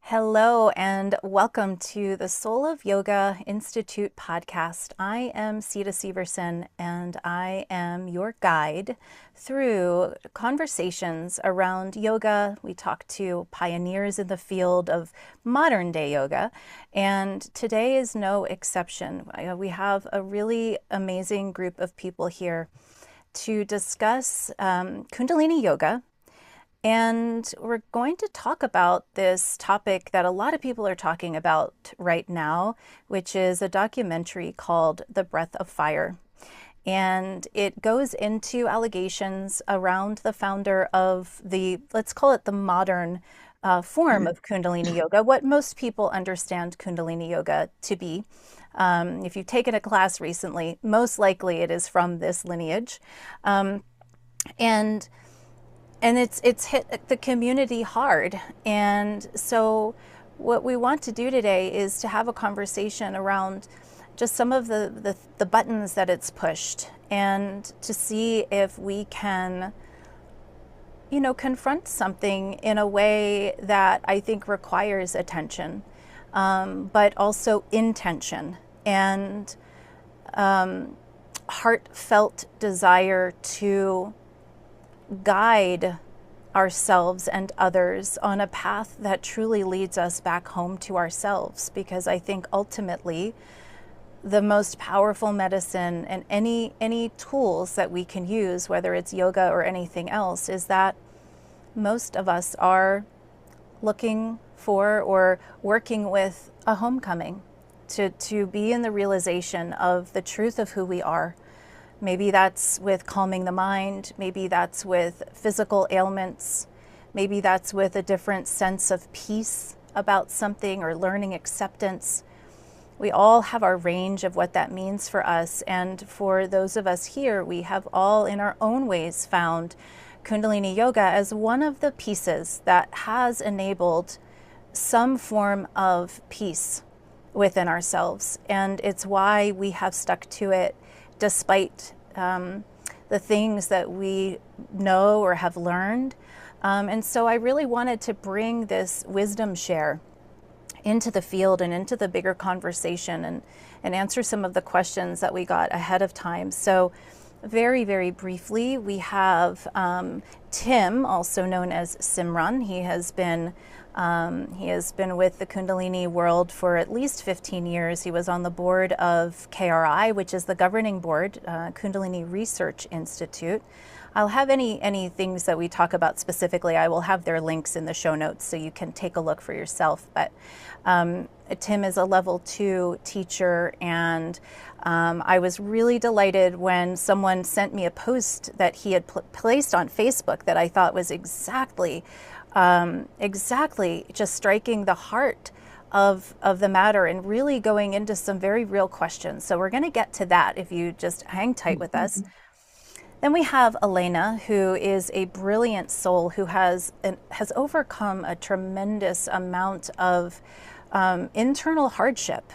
Hello, and welcome to the Soul of Yoga Institute podcast. I am Sita Severson, and I am your guide through conversations around yoga. We talk to pioneers in the field of modern day yoga, and today is no exception. We have a really amazing group of people here to discuss Kundalini yoga. And we're going to talk about this topic that a lot of people are talking about right now, which is a documentary called The Breath of Fire. And it goes into allegations around the founder of let's call it the modern form of Kundalini Yoga, what most people understand Kundalini Yoga to be. If you've taken a class recently, most likely it is from this lineage. And it's hit the community hard. And so what we want to do today is to have a conversation around just some of the buttons that it's pushed, and to see if we can, confront something in a way that I think requires attention, but also intention and heartfelt desire to guide ourselves and others on a path that truly leads us back home to ourselves. Because I think ultimately the most powerful medicine and any tools that we can use, whether it's yoga or anything else, is that most of us are looking for or working with a homecoming to be in the realization of the truth of who we are. Maybe that's with calming the mind. Maybe that's with physical ailments. Maybe that's with a different sense of peace about something or learning acceptance. We all have our range of what that means for us. And for those of us here, we have all in our own ways found Kundalini Yoga as one of the pieces that has enabled some form of peace within ourselves. And it's why we have stuck to it despite the things that we know or have learned. And so I really wanted to bring this wisdom share into the field and into the bigger conversation, and answer some of the questions that we got ahead of time. So very, very briefly, we have Tim, also known as Simran. He has been with the Kundalini world for at least 15 years. He was on the board of KRI, which is the governing board, Kundalini Research Institute. I'll have any things that we talk about specifically, I will have their links in the show notes so you can take a look for yourself. But Tim is a level 2 teacher, and I was really delighted when someone sent me a post that he had placed on Facebook that I thought was exactly just striking the heart of the matter and really going into some very real questions. So we're going to get to that if you just hang tight with us. Then we have Elena, who is a brilliant soul who has overcome a tremendous amount of internal hardship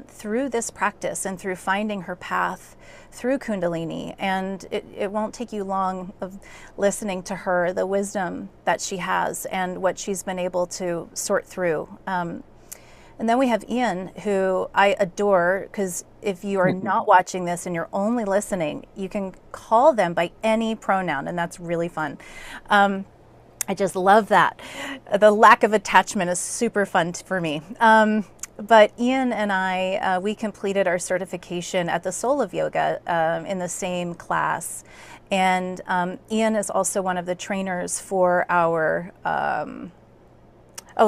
through this practice and through finding her path through Kundalini. And it won't take you long of listening to her, the wisdom that she has and what she's been able to sort through. And then we have Ian, who I adore, because if you are not watching this and you're only listening, you can call them by any pronoun, and that's really fun. I just love that. The lack of attachment is super fun for me. But Ian and I, we completed our certification at the Soul of Yoga in the same class. And Ian is also one of the trainers for our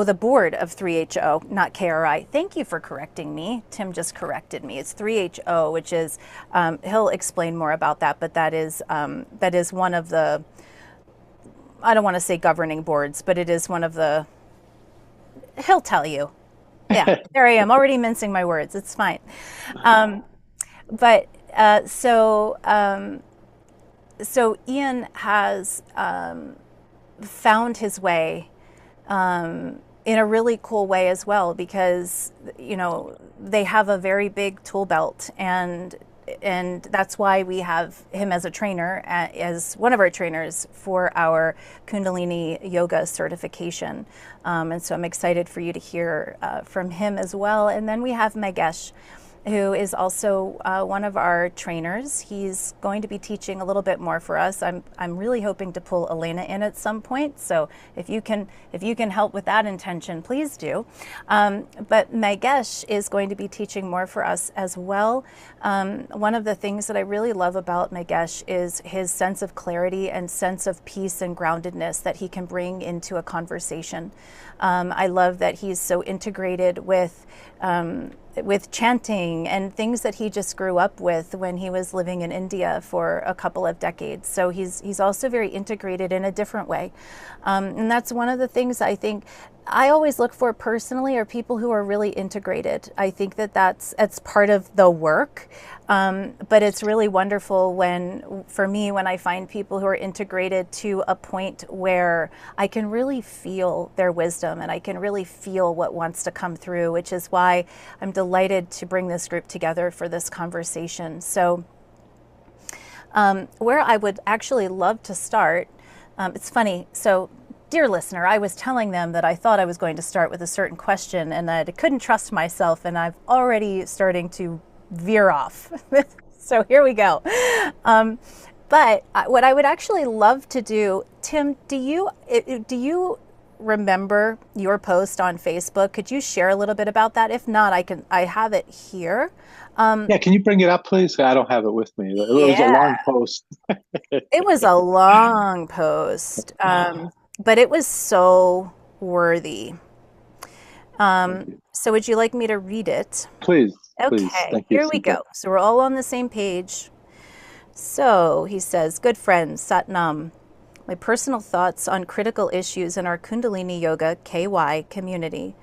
the board of 3HO, not KRI. Thank you for correcting me. Tim just corrected me. It's 3HO, which is, he'll explain more about that, but that is one of the, I don't want to say governing boards, but it is one of the, he'll tell you. Yeah, there I am, already mincing my words. It's fine. So Ian has found his way in a really cool way as well, because they have a very big tool belt, and and that's why we have him as a trainer, as one of our trainers for our Kundalini Yoga certification. And so I'm excited for you to hear from him as well. And then we have Magesh, who is also one of our trainers. He's going to be teaching a little bit more for us. I'm really hoping to pull Elena in at some point. So if you can help with that intention, please do. But Magesh is going to be teaching more for us as well. One of the things that I really love about Magesh is his sense of clarity and sense of peace and groundedness that he can bring into a conversation. I love that he's so integrated with chanting and things that he just grew up with when he was living in India for a couple of decades. So he's also very integrated in a different way. And that's one of the things I think I always look for personally are people who are really integrated. I think it's part of the work. But it's really wonderful for me when I find people who are integrated to a point where I can really feel their wisdom and I can really feel what wants to come through, which is why I'm delighted to bring this group together for this conversation. So where I would actually love to start, it's funny. So dear listener, I was telling them that I thought I was going to start with a certain question and I couldn't trust myself, and I'm already starting to veer off. So here we go. But what I would actually love to do, Tim, do you remember your post on Facebook? Could you share a little bit about that? If not, I have it here. Yeah, can you bring it up, please? I don't have it with me. It was a long post. It was a long post, but it was so worthy. So would you like me to read it? Please. Okay, Thank you, here we Sita. go. So we're all on the same page. So he says, good friends, Satnam, my personal thoughts on critical issues in our Kundalini Yoga KY community.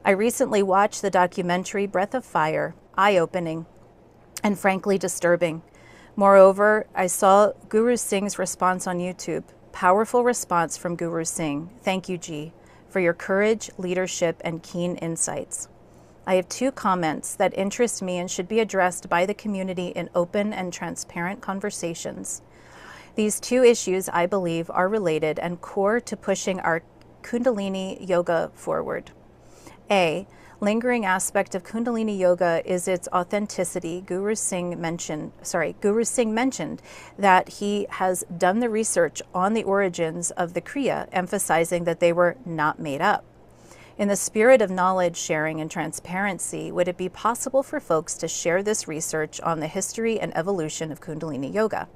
I recently watched the documentary Breath of Fire, eye-opening and frankly disturbing. Moreover, I saw Guru Singh's response on YouTube. Powerful response from Guru Singh. Thank you, G, for your courage, leadership, and keen insights. I have 2 comments that interest me and should be addressed by the community in open and transparent conversations. These 2 issues, I believe, are related and core to pushing our Kundalini Yoga forward. A, lingering aspect of Kundalini Yoga is its authenticity. Guru Singh mentioned that he has done the research on the origins of the Kriya, emphasizing that they were not made up. In the spirit of knowledge sharing and transparency, would it be possible for folks to share this research on the history and evolution of Kundalini Yoga?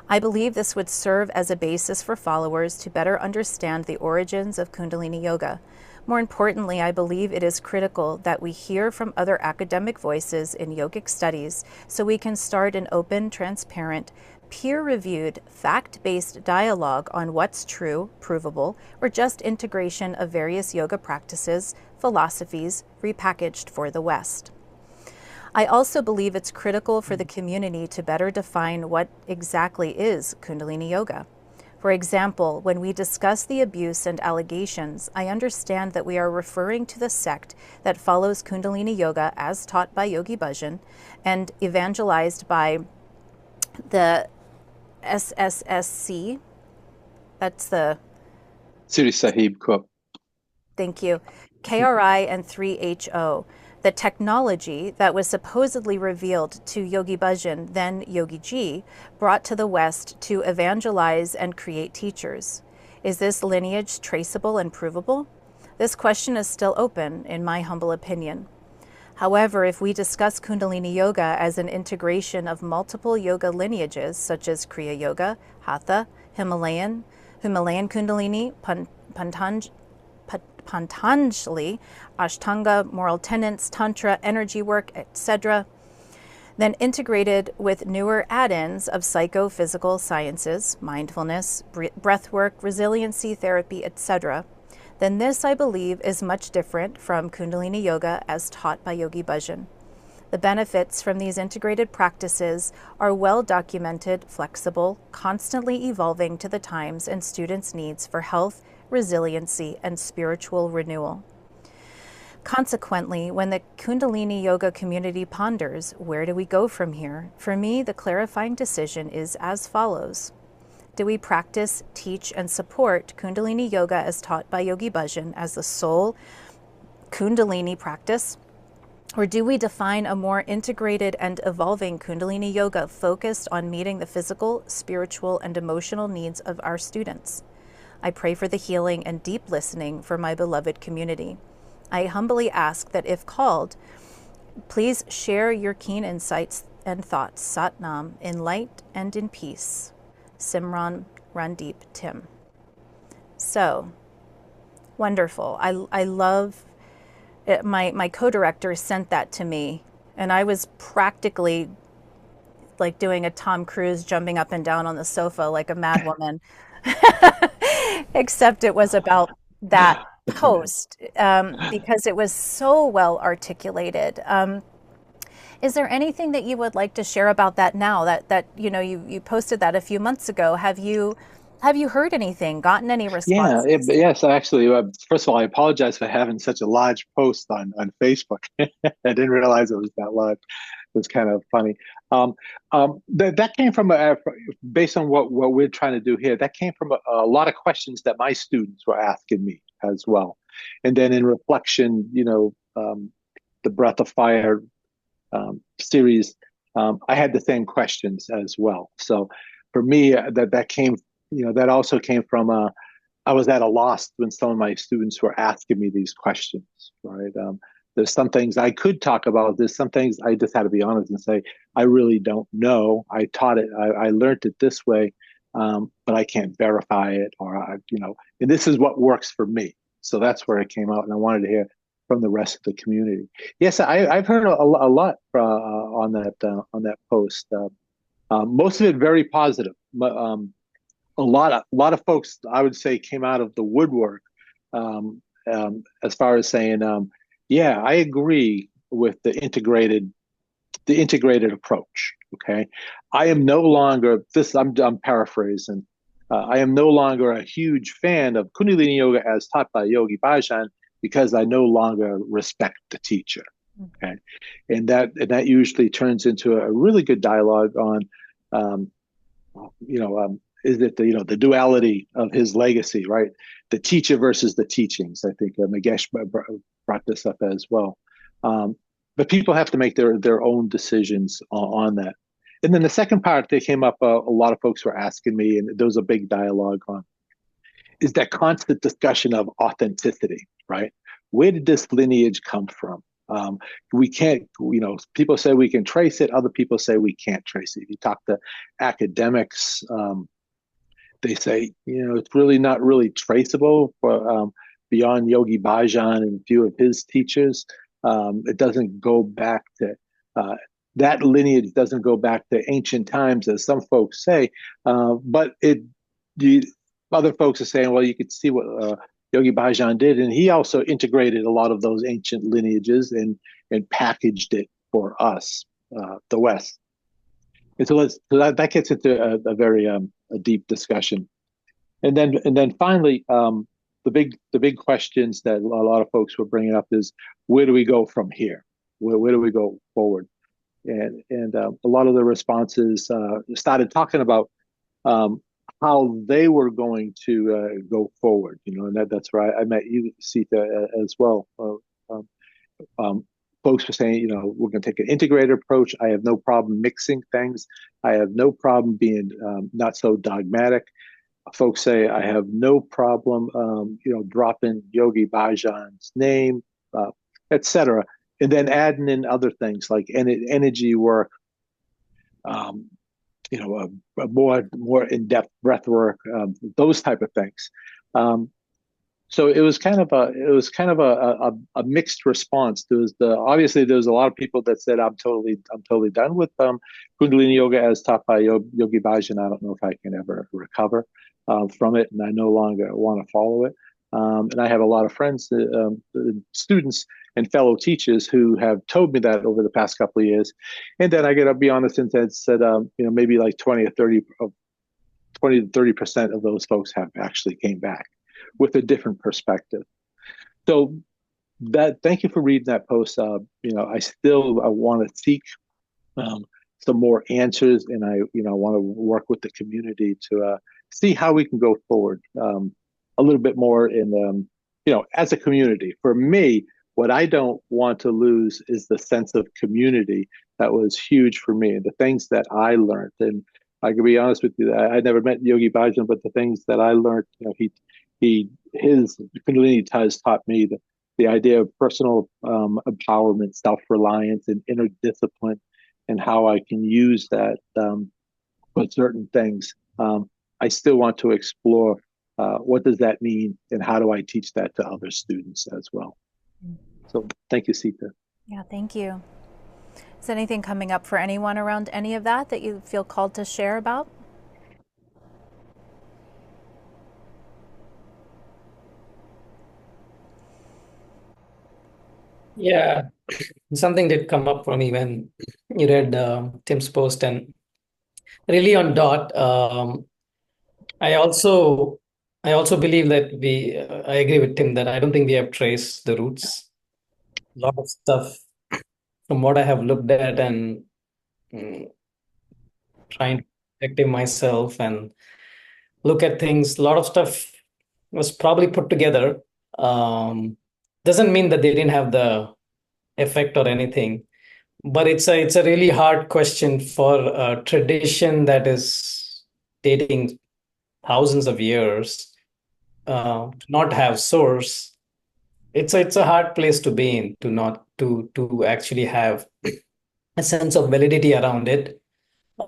I believe this would serve as a basis for followers to better understand the origins of Kundalini Yoga. More importantly, I believe it is critical that we hear from other academic voices in yogic studies so we can start an open, transparent, peer-reviewed, fact-based dialogue on what's true, provable, or just integration of various yoga practices, philosophies, repackaged for the West. I also believe it's critical for the community to better define what exactly is Kundalini Yoga. For example, when we discuss the abuse and allegations, I understand that we are referring to the sect that follows Kundalini Yoga as taught by Yogi Bajan and evangelized by the SSSC. That's the Siri Sahib Cook. Thank you. KRI and 3HO. The technology that was supposedly revealed to Yogi Bajan, then Yogi Ji, brought to the West to evangelize and create teachers. Is this lineage traceable and provable? This question is still open, in my humble opinion. However, if we discuss Kundalini Yoga as an integration of multiple yoga lineages, such as Kriya Yoga, Hatha, Himalayan Kundalini, Patanjali, Ashtanga, moral tenets, Tantra, energy work, etc., then integrated with newer add-ins of psychophysical sciences, mindfulness, breathwork, resiliency therapy, etc., then this, I believe, is much different from Kundalini Yoga as taught by Yogi Bajan. The benefits from these integrated practices are well documented, flexible, constantly evolving to the times and students' needs for health, resiliency, and spiritual renewal. Consequently, when the Kundalini Yoga community ponders, where do we go from here? For me, the clarifying decision is as follows. Do we practice, teach, and support Kundalini Yoga as taught by Yogi Bajan as the sole Kundalini practice? Or do we define a more integrated and evolving Kundalini Yoga focused on meeting the physical, spiritual, and emotional needs of our students? I pray for the healing and deep listening for my beloved community. I humbly ask that if called, please share your keen insights and thoughts. Sat Nam, in light and in peace. Simran Randeep Tim. So, wonderful. I love it. My co-director sent that to me, and I was practically like doing a Tom Cruise jumping up and down on the sofa like a madwoman, except it was about that post because it was so well articulated. Is there anything that you would like to share about that now that you posted that a few months ago? Have you heard anything, gotten any Yeah, responses? yes, actually. First of all, I apologize for having such a large post on Facebook. I didn't realize it was that large. It was kind of funny. That came from based on what we're trying to do here. That came from a lot of questions that my students were asking me as well, and then in reflection, the Breath of Fire series, I had the same questions as well. So for me, that came, that also came from I was at a loss when some of my students were asking me these questions, right? There's some things I could talk about. There's some things I just had to be honest and say, I really don't know. I taught it, I learned it this way, but I can't verify it, and this is what works for me. So that's where it came out, and I wanted to hear from the rest of the community. Yes, I've heard a lot on that post. Most of it very positive. A lot of folks, I would say, came out of the woodwork as far as saying, yeah, I agree with the integrated approach. Okay, I am no longer this. I'm paraphrasing. I am no longer a huge fan of Kundalini Yoga as taught by Yogi Bajan because I no longer respect the teacher. Okay, and that usually turns into a really good dialogue on, um, is it the duality of his legacy, right? The teacher versus the teachings. I think Magesh brought this up as well. Um, but people have to make their own decisions on that. And then the second part that came up, a lot of folks were asking me, and there was a big dialogue on, is that constant discussion of authenticity, right? Where did this lineage come from? We can't, people say we can trace it. Other people say we can't trace it. If you talk to academics, they say, it's really not really traceable beyond Yogi Bajan and a few of his teachers. It doesn't go back to, that lineage doesn't go back to ancient times, as some folks say, but other folks are saying, well, you could see what Yogi Bajan did, and he also integrated a lot of those ancient lineages and packaged it for us, the West. And so that gets into a very a deep discussion, and then finally, the big questions that a lot of folks were bringing up is, where do we go from here? Where do we go forward? And a lot of the responses started talking about how they were going to go forward, and that's right. I met you, Sita, as well. Um, um, Folks were saying, we're going to take an integrated approach. I have no problem mixing things. I have no problem being not so dogmatic. Folks say I have no problem, dropping Yogi Bhajan's name, etc., and then adding in other things like energy work, um, a more in-depth breath work, those type of things. So it was kind of a mixed response. Obviously there was a lot of people that said I'm totally done with Kundalini Yoga as taught by Yogi Bajan. I don't know if I can ever recover from it, and I no longer want to follow it. And I have a lot of friends, students, and fellow teachers who have told me that over the past couple of years. And then I got to be honest and said, maybe like 20 to 30% of those folks have actually came back with a different perspective. So Thank you for reading that post. I still I want to seek um, some more answers, and I want to work with the community to see how we can go forward a little bit more in, as a community. For me, what I don't want to lose is the sense of community that was huge for me, and the things that I learned. And I can be honest with you, I never met Yogi Bajan, but the things that I learned, his Kundalini has taught me the idea of personal empowerment, self-reliance, and inner discipline, and how I can use that for certain things. I still want to explore what does that mean, and how do I teach that to other students as well. So thank you, Sita. Yeah, thank you. Is anything coming up for anyone around any of that that you feel called to share about? Yeah, something did come up for me when you read Tim's post, and really on dot. I also I also believe that I agree with Tim that I don't think we have traced the roots. A lot of stuff from what I have looked at and mm, trying to detective myself and look at things. A lot of stuff was probably put together. Um, doesn't mean that they didn't have the effect or anything, but it's a really hard question for a tradition that is dating thousands of years to not have source. It's a hard place to be in, to not to actually have a sense of validity around it.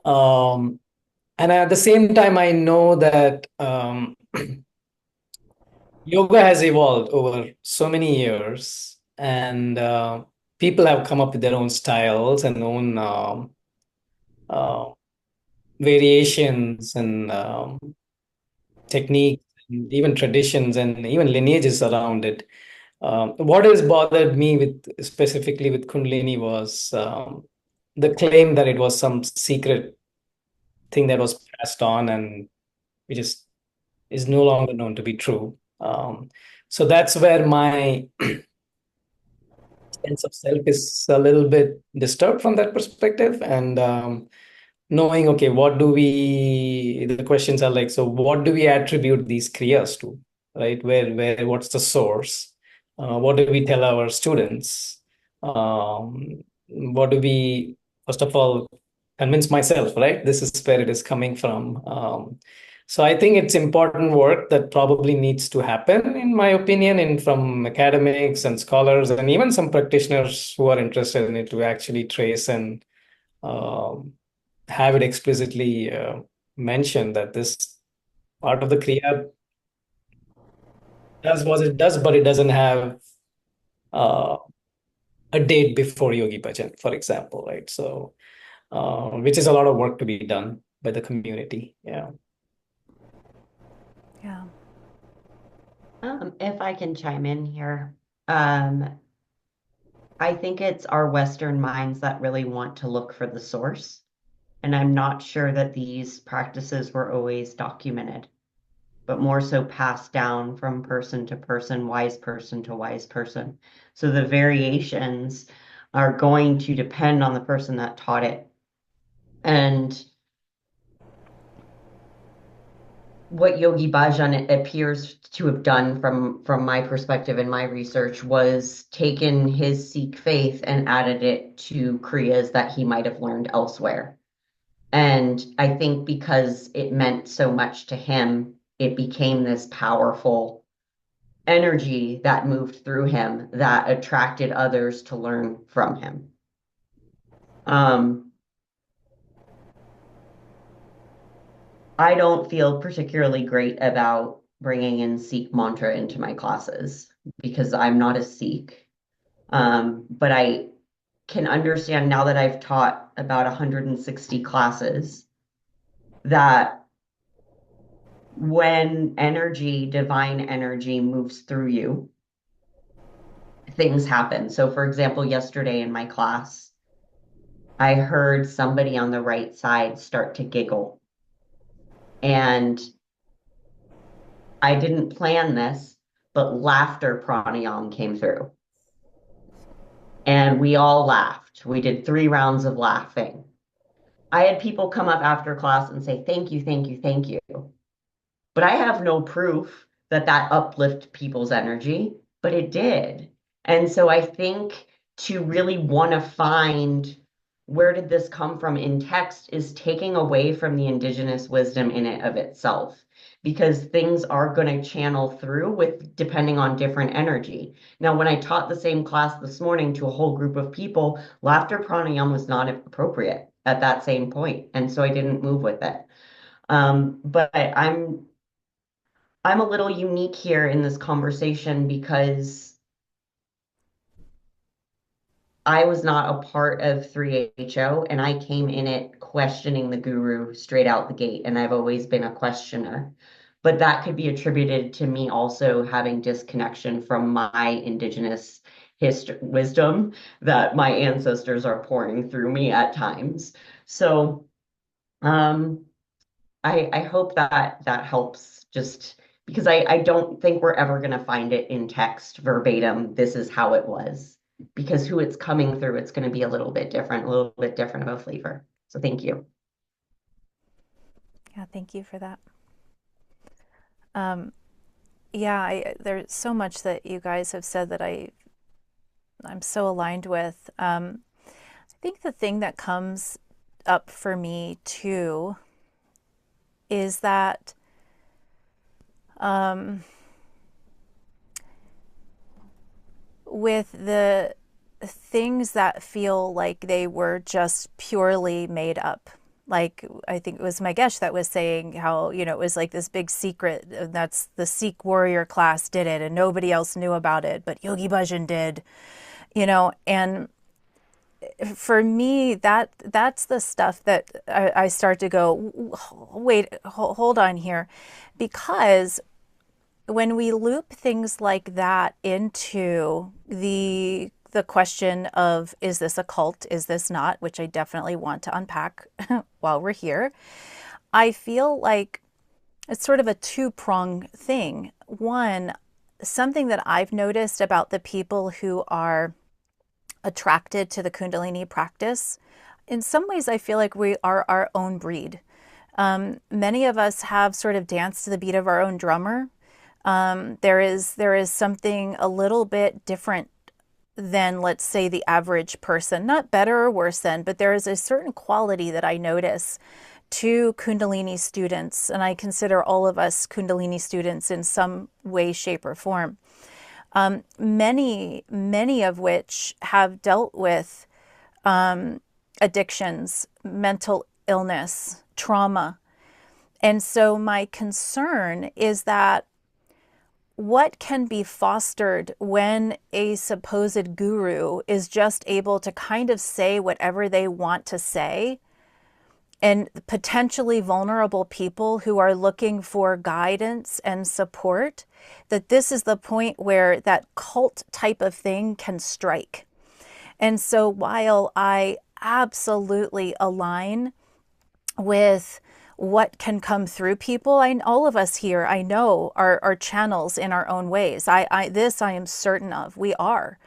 Um, and at the same time, I know that yoga has evolved over so many years, and people have come up with their own styles and own uh, variations and techniques, and even traditions and even lineages around it. What has bothered me with specifically with Kundalini was the claim that it was some secret thing that was passed on and which is no longer known to be true. So that's where my sense of self is a little bit disturbed from that perspective. And knowing, okay, the questions are like, so what do we attribute these kriyas to, right? What's the source? What do we tell our students? What do we, first of all, convince myself, right? This is where it is coming from. So I think it's important work that probably needs to happen, in my opinion, in from academics and scholars and even some practitioners who are interested in it to actually trace and um, have it explicitly mentioned that this part of the Kriya does what it does, but it doesn't have uh, a date before Yogi Bhajan, for example, right? So, which is a lot of work to be done by the community. Yeah. Yeah. If I can chime in here, I think it's our Western minds that really want to look for the source. And I'm not sure that these practices were always documented, but more so passed down from person to person, wise person to wise person. So the variations are going to depend on the person that taught it. And what Yogi Bajan appears to have done from my perspective and my research was taken his Sikh faith and added it to Kriyas that he might have learned elsewhere. And I think because it meant so much to him, it became this powerful energy that moved through him that attracted others to learn from him. I don't feel particularly great about bringing in Sikh mantra into my classes because I'm not a Sikh. But I can understand now that I've taught about 160 classes that when energy, divine energy moves through you, things happen. So, for example, yesterday in my class, I heard somebody on the right side start to giggle. And I didn't plan this, but laughter pranayam came through. And we all laughed. We did 3 rounds of laughing. I had people come up after class and say, thank you, thank you, thank you. But I have no proof that that uplifted people's energy, but it did. And so I think to really want to find where did this come from in text is taking away from the indigenous wisdom in it of itself, because things are going to channel through with depending on different energy. Now, when I taught the same class this morning to a whole group of people, laughter pranayama was not appropriate at that same point, and so I didn't move with it. But I'm a little unique here in this conversation because I was not a part of 3HO and I came in it questioning the guru straight out the gate, and I've always been a questioner. But that could be attributed to me also having disconnection from my indigenous history wisdom that my ancestors are pouring through me at times. So um, I hope that that helps, just because I don't think we're ever going to find it in text verbatim. This is how it was, because who it's coming through, it's going to be a little bit different, a little bit different of a flavor. So thank you. Yeah, thank you for that. Yeah, there's so much that you guys have said that I'm so aligned with. I think the thing that comes up for me too is that with the things that feel like they were just purely made up. Like, I think it was Magesh that was saying how, it was like this big secret. That's the Sikh warrior class did it and nobody else knew about it, but Yogi Bajan did, and for me, that's the stuff that I start to go, wait, hold on here. Because when we loop things like that into the question of, is this a cult? Is this not? Which I definitely want to unpack while we're here. I feel like it's sort of a two-pronged thing. One, something that I've noticed about the people who are attracted to the Kundalini practice, in some ways I feel like we are our own breed. Many of us have sort of danced to the beat of our own drummer. There is something a little bit different than, let's say, the average person. Not better or worse than, but there is a certain quality that I notice to Kundalini students, and I consider all of us Kundalini students in some way, shape, or form. Many of which have dealt with addictions, mental illness, trauma. And so my concern is that what can be fostered when a supposed guru is just able to kind of say whatever they want to say, and potentially vulnerable people who are looking for guidance and support, that this is the point where that cult type of thing can strike. And so while I absolutely align with what can come through people, all of us here, I know, are channels in our own ways. This I am certain of. We are.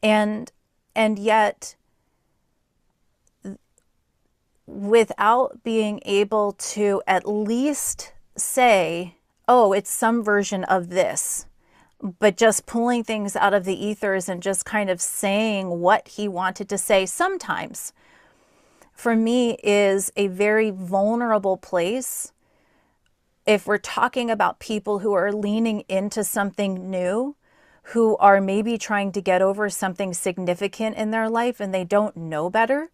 And yet, without being able to at least say, oh, it's some version of this, but just pulling things out of the ethers and just kind of saying what he wanted to say sometimes, for me, is a very vulnerable place. If we're talking about people who are leaning into something new, who are maybe trying to get over something significant in their life and they don't know better,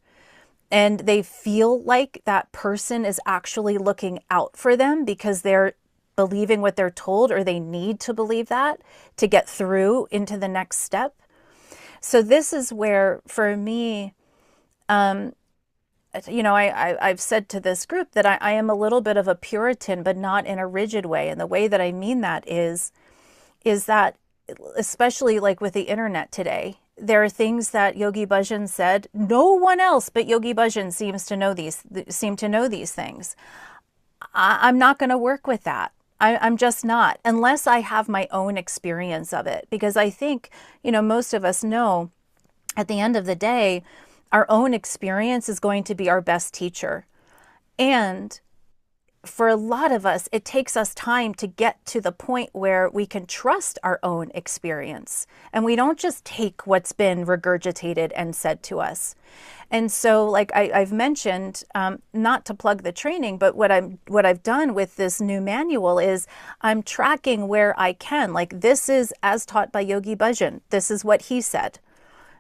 and they feel like that person is actually looking out for them because they're believing what they're told, or they need to believe that to get through into the next step. So this is where, for me, I've said to this group that I am a little bit of a Puritan, but not in a rigid way. And the way that I mean that is that, especially like with the internet today, there are things that Yogi Bajan said, no one else but Yogi Bajan seems to know these things. I'm not going to work with that. I'm just not, unless I have my own experience of it. Because I think, most of us know at the end of the day, our own experience is going to be our best teacher. And for a lot of us, it takes us time to get to the point where we can trust our own experience and we don't just take what's been regurgitated and said to us. And so, like I've mentioned, not to plug the training, but what I've done with this new manual is I'm tracking where I can. Like, this is as taught by Yogi Bajan. This is what he said.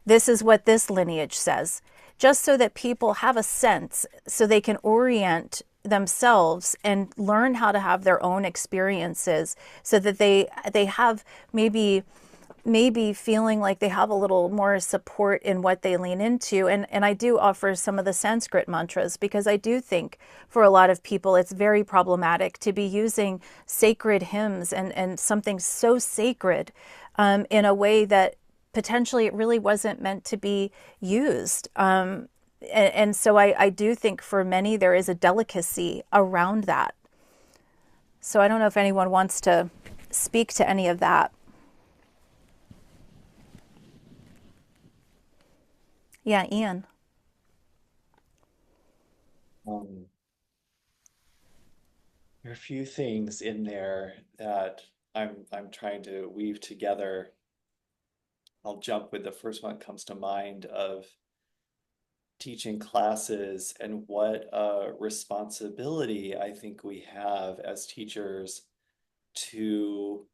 This is what this lineage says. Just so that people have a sense, so they can orient themselves and learn how to have their own experiences, so that they have maybe feeling like they have a little more support in what they lean into. And I do offer some of the Sanskrit mantras, because I do think for a lot of people it's very problematic to be using sacred hymns and something so sacred in a way that potentially it really wasn't meant to be used. And so I do think for many there is a delicacy around that. So I don't know if anyone wants to speak to any of that. Yeah, Ian. Um, there are a few things in there that I'm trying to weave together. I'll jump with the first one that comes to mind of teaching classes and what a responsibility I think we have as teachers to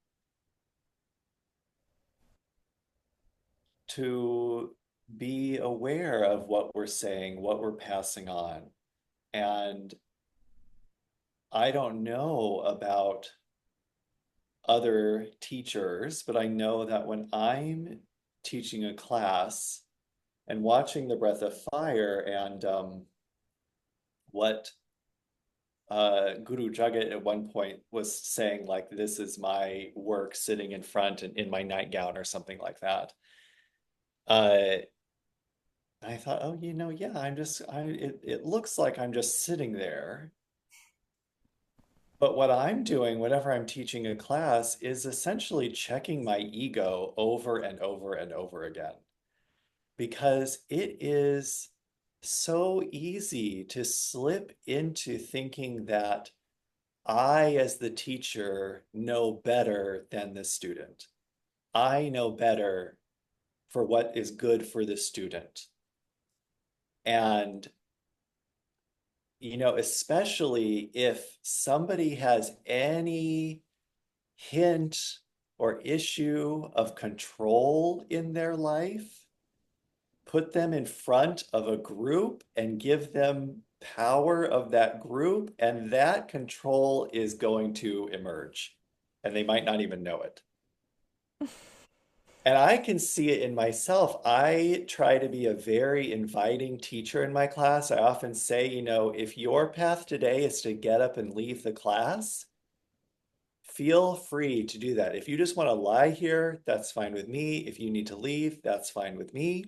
be aware of what we're saying, what we're passing on. And I don't know about other teachers, but I know that when I'm teaching a class and watching the breath of fire and what Guru Jagat at one point was saying, like, this is my work sitting in front and in my nightgown or something like that. I thought, oh, yeah, it looks like I'm just sitting there. But what I'm doing whenever I'm teaching a class is essentially checking my ego over and over and over again, because it is so easy to slip into thinking that I, as the teacher, know better than the student. I know better for what is good for the student. And, especially if somebody has any hint or issue of control in their life, put them in front of a group and give them power of that group, and that control is going to emerge, and they might not even know it. And I can see it in myself. I try to be a very inviting teacher in my class. I often say, if your path today is to get up and leave the class, feel free to do that. If you just want to lie here, that's fine with me. If you need to leave, that's fine with me.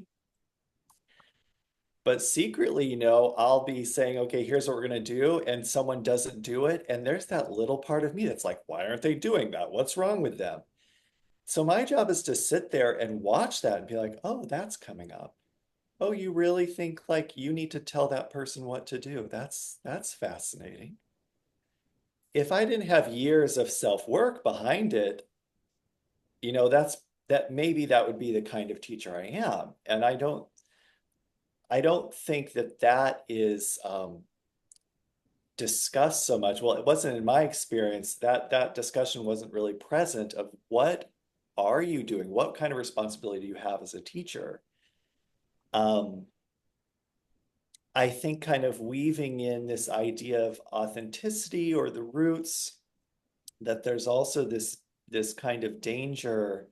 But secretly, I'll be saying, okay, here's what we're going to do. And someone doesn't do it. And there's that little part of me that's like, why aren't they doing that? What's wrong with them? So my job is to sit there and watch that and be like, oh, that's coming up. Oh, you really think like you need to tell that person what to do? That's fascinating. If I didn't have years of self-work behind it, that maybe that would be the kind of teacher I am. And I don't think that is discussed so much. Well, it wasn't in my experience. That discussion wasn't really present of what are you doing? What kind of responsibility do you have as a teacher? I think kind of weaving in this idea of authenticity or the roots, that there's also this kind of danger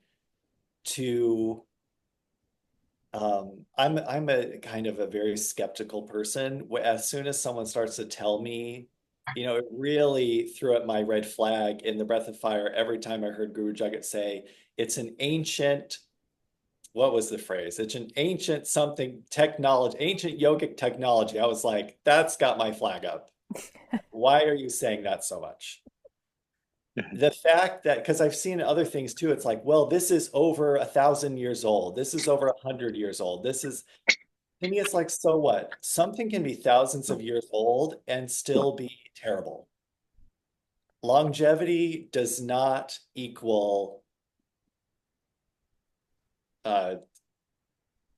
to I'm a kind of a very skeptical person. As soon as someone starts to tell me, it really threw up my red flag in the breath of fire every time I heard Guru Jagat say, it's an ancient, what was the phrase? It's an ancient something technology, ancient yogic technology. I was like, that's got my flag up. Why are you saying that so much? the fact that, because I've seen other things too, it's like, well, this is over 1,000 years old. This is over 100 years old. This is, to me, it's like, so what? Something can be thousands of years old and still be terrible. Longevity does not equal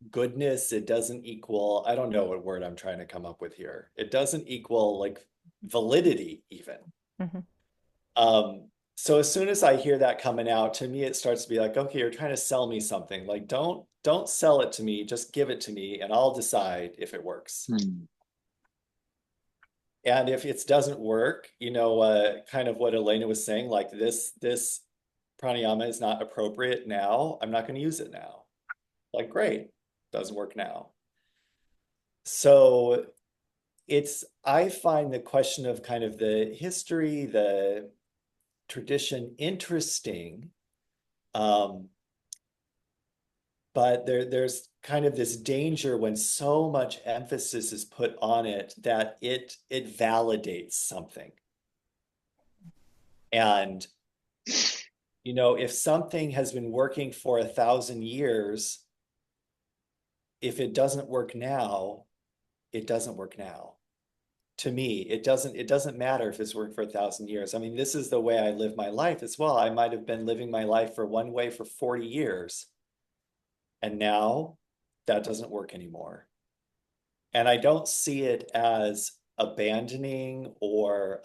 goodness. It doesn't equal, I don't know what word I'm trying to come up with here. It doesn't equal like validity even. Mm-hmm. So as soon as I hear that coming out, to me, it starts to be like, okay, you're trying to sell me something. Like, don't sell it to me. Just give it to me and I'll decide if it works. And if it doesn't work, you know, kind of what Elena was saying, like this pranayama is not appropriate now. I'm not going to use it now. Like, great, doesn't work now. So I find the question of kind of the history, the tradition interesting, but there's kind of this danger when so much emphasis is put on it that it validates something. And you know, if something has been working for 1,000 years, if it doesn't work now, it doesn't work now. To me, it doesn't matter if it's worked for 1,000 years. I mean, this is the way I live my life as well. I might have been living my life for one way for 40 years. And now that doesn't work anymore. And I don't see it as abandoning or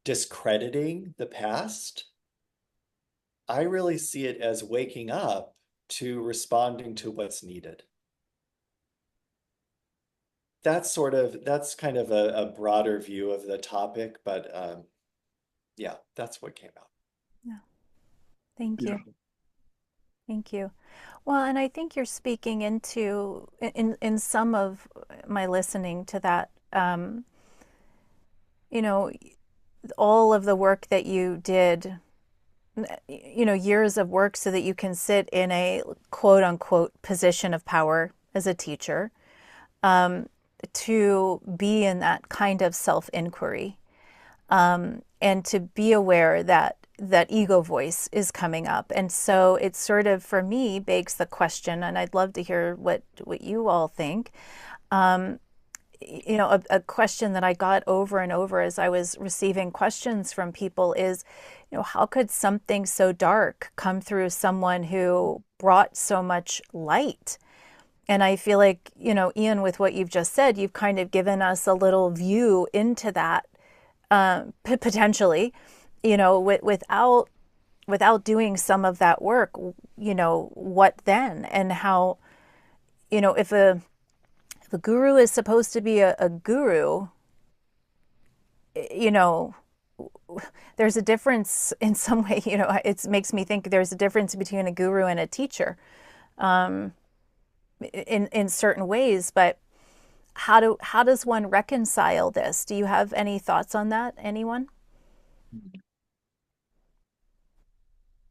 discrediting the past. I really see it as waking up to responding to what's needed. That's kind of a broader view of the topic, but yeah, that's what came out. Yeah. Thank you. Thank you. Well, and I think you're speaking into, in some of my listening to that, you know, all of the work that you did, you know, years of work so that you can sit in a quote unquote position of power as a teacher, to be in that kind of self-inquiry, and to be aware that ego voice is coming up. And so it sort of, for me, begs the question, and I'd love to hear what you all think. You know, a question that I got over and over as I was receiving questions from people is, you know, how could something so dark come through someone who brought so much light? And I feel like, you know, Ian, with what you've just said, you've kind of given us a little view into that, potentially, you know, without doing some of that work, you know, what then? And how, you know, if a guru is supposed to be a guru, you know, there's a difference in some way, you know, it makes me think there's a difference between a guru and a teacher, in certain ways. But how does one reconcile this? Do you have any thoughts on that? Anyone?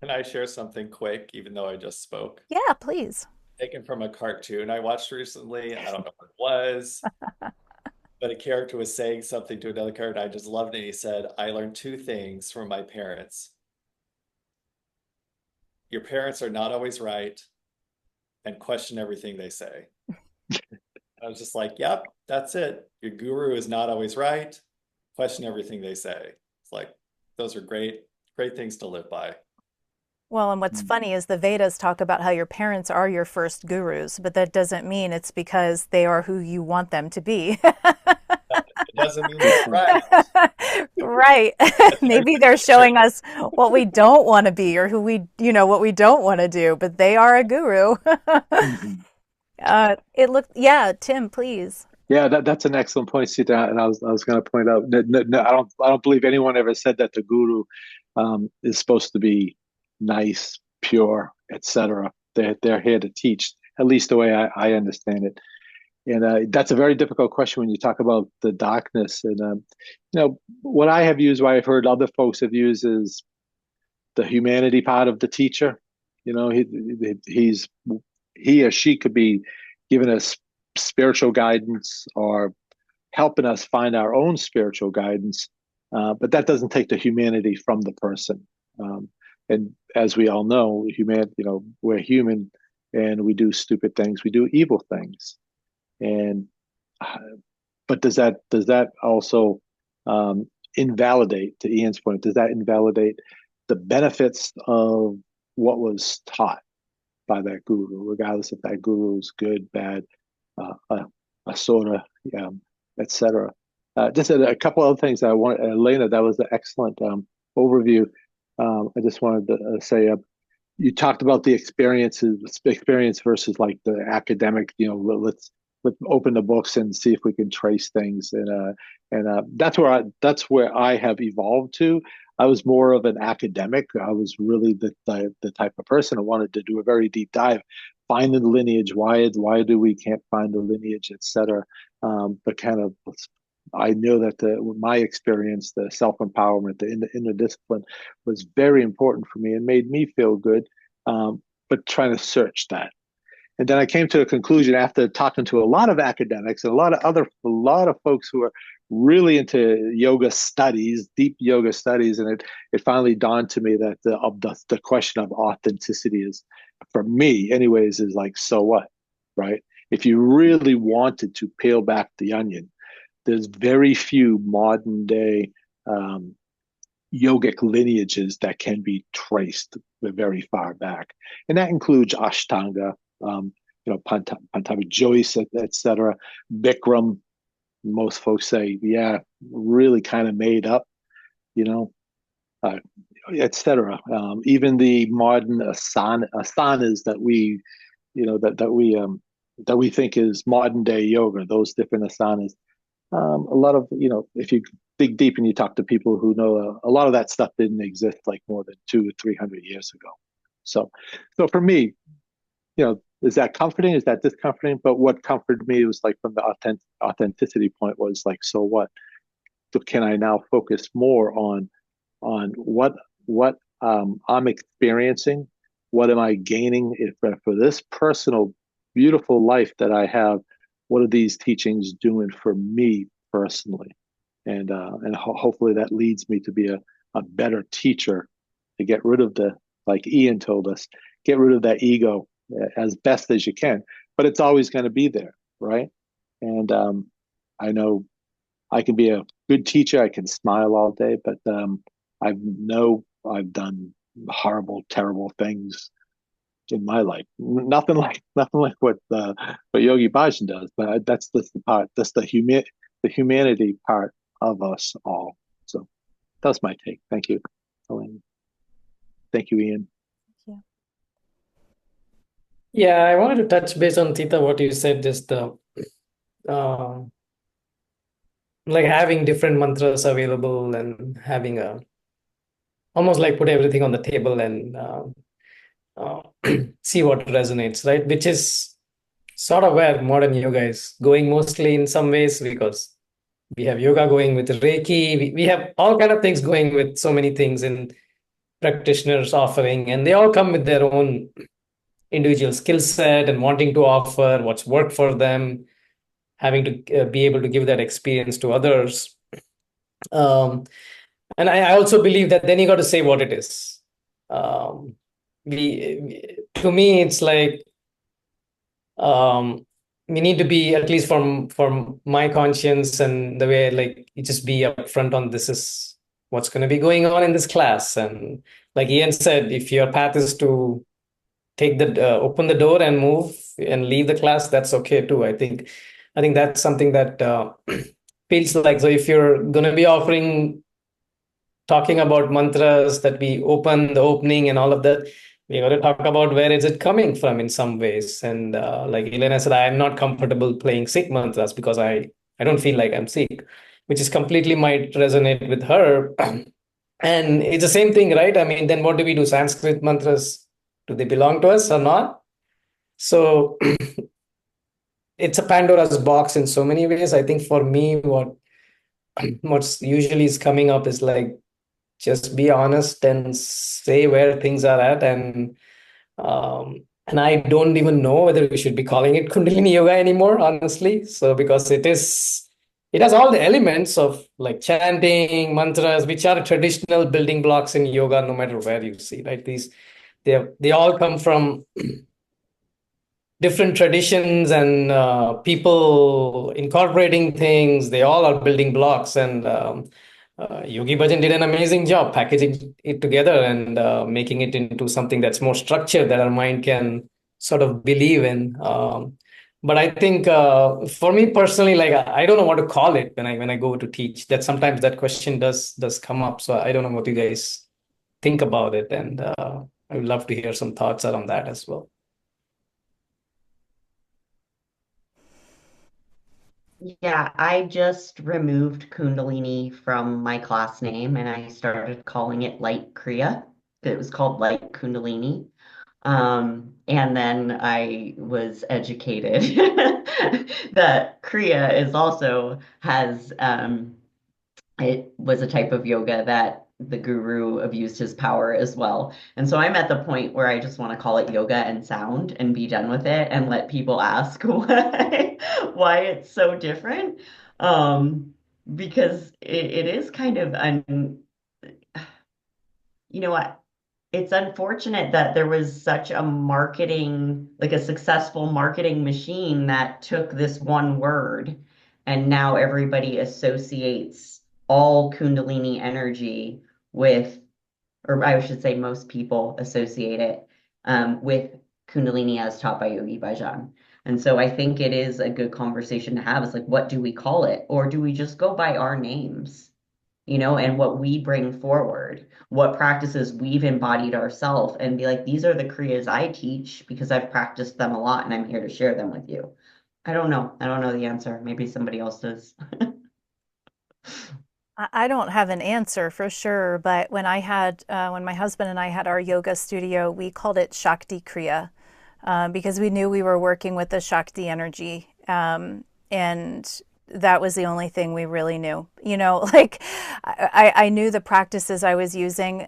Can I share something quick, even though I just spoke? Yeah, please. Taken from a cartoon I watched recently. I don't know what it was, but a character was saying something to another character. I just loved it. He said, I learned two things from my parents. Your parents are not always right, and question everything they say. I was just like, yep, that's it. Your guru is not always right. Question everything they say. It's like, those are great things to live by. Well, and what's funny is the Vedas talk about how your parents are your first gurus, but that doesn't mean it's because they are who you want them to be. It doesn't mean they're right. Right. Maybe they're showing us what we don't want to be, or who we, you know, what we don't want to do, but they are a guru. Yeah, Tim, please. Yeah, that's an excellent point, Sita. And I was going to point out, no, I don't believe anyone ever said that the guru is supposed to be nice, pure, etc. They're here to teach, at least the way I understand it. And that's a very difficult question when you talk about the darkness. And you know, what I have used, what I've heard other folks have used, is the humanity part of the teacher. You know, he or she could be giving us spiritual guidance or helping us find our own spiritual guidance. But that doesn't take the humanity from the person. And as we all know, we're human, and we do stupid things, we do evil things. And but does that also invalidate, to Ian's point, does that invalidate the benefits of what was taught by that guru, regardless if that guru is good, bad, a sorta, etc. Just a couple other things I want, Elena. That was an excellent overview. I just wanted to say, you talked about the experience versus like the academic. Let's open the books and see if we can trace things, and that's where I have evolved to. I was more of an academic. I was really the type of person who wanted to do a very deep dive, find the lineage. Why do we can't find the lineage, etc. But kind of, I know that my experience, the self-empowerment, the inner discipline, was very important for me and made me feel good. But trying to search that. And then I came to a conclusion after talking to a lot of academics and a lot of folks who are really into yoga studies, deep yoga studies, and it finally dawned to me that the question of authenticity is, for me anyways, is like, so what, right? If you really wanted to peel back the onion, there's very few modern day yogic lineages that can be traced very far back, and that includes Ashtanga, Pantabi Joyce, etc. Bikram. Most folks say, yeah, really kind of made up, etc. Even the modern asanas that we think is modern day yoga, those different asanas. A lot of, if you dig deep and you talk to people who know, a lot of that stuff didn't exist like more than 200 or 300 years ago. So for me, is that comforting? Is that discomforting? But what comforted me was like, from the authenticity point, was like, so what? So can I now focus more on what I'm experiencing? What am I gaining for this personal, beautiful life that I have? What are these teachings doing for me personally? And hopefully that leads me to be a better teacher, to get rid of like Ian told us, get rid of that ego as best as you can. But it's always going to be there, right? And I know I can be a good teacher. I can smile all day, but I've done horrible, terrible things in my life. Nothing like what Yogi Bajan does. But that's the part. That's the humanity part of us all. So that's my take. Thank you, Elaine. Thank you, Ian. Yeah, I wanted to touch base on Tita, what you said, just like having different mantras available and having almost like put everything on the table and see what resonates, right? Which is sort of where modern yoga is going mostly in some ways, because we have yoga going with Reiki. We have all kind of things going with so many things and practitioners offering, and they all come with their own individual skill set and wanting to offer what's worked for them, having to be able to give that experience to others. And I also believe that then you got to say what it is. To me, it's like we need to be, at least from my conscience and the way, like, you just be upfront on, this is what's going to be going on in this class. And like Ian said, if your path is to open the door and move and leave the class, that's okay too. I think that's something that feels like, so if you're going to be talking about mantras, that we open the opening and all of that, we got to talk about where is it coming from in some ways. And like Elena said, I'm not comfortable playing Sikh mantras because I don't feel like I'm Sikh, which is completely might resonate with her. And it's the same thing, right? I mean, then what do we do? Sanskrit mantras, do they belong to us or not? So it's a Pandora's box in so many ways. I think for me, what's usually is coming up is like, just be honest and say where things are at. And I don't even know whether we should be calling it Kundalini Yoga anymore, honestly. So because it is it has all the elements of like chanting, mantras, which are traditional building blocks in yoga, no matter where you see, right? They all come from different traditions and people incorporating things. They all are building blocks, and Yogi Bhajan did an amazing job packaging it together and making it into something that's more structured that our mind can sort of believe in. But I think for me personally, like I don't know what to call it when I go to teach. That sometimes that question does come up. So I don't know what you guys think about it, and I would love to hear some thoughts around that as well. Yeah, I just removed Kundalini from my class name and I started calling it Light Kriya. It was called Light Kundalini. And then I was educated that Kriya is also has it was a type of yoga that the guru abused his power as well. And so I'm at the point where I just want to call it yoga and sound and be done with it and let people ask why it's so different. Because it is kind of you know what? It's unfortunate that there was such a marketing, like a successful marketing machine that took this one word and now everybody associates all Kundalini energy with, or I should say most people associate it with Kundalini as taught by Yogi Bhajan. And so I think it is a good conversation to have. It's like, what do we call it? Or do we just go by our names? And what we bring forward, what practices we've embodied ourselves, and be like, these are the Kriyas I teach because I've practiced them a lot and I'm here to share them with you. I don't know. I don't know the answer. Maybe somebody else does. I don't have an answer for sure, but when my husband and I had our yoga studio, we called it Shakti Kriya because we knew we were working with the Shakti energy. And that was the only thing we really knew. Like I knew the practices I was using.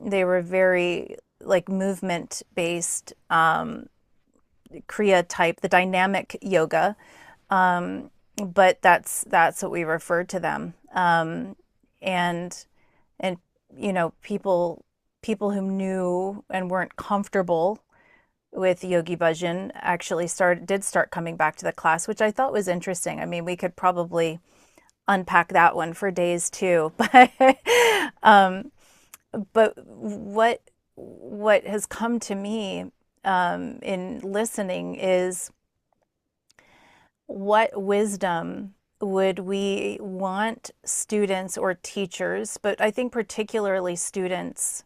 They were very like movement based, Kriya type, the dynamic yoga. But that's what we referred to them. And and people who knew and weren't comfortable with Yogi Bhajan actually did start coming back to the class, which I thought was interesting. I mean, we could probably unpack that one for days too. But what has come to me in listening is what wisdom would we want students or teachers, but I think particularly students,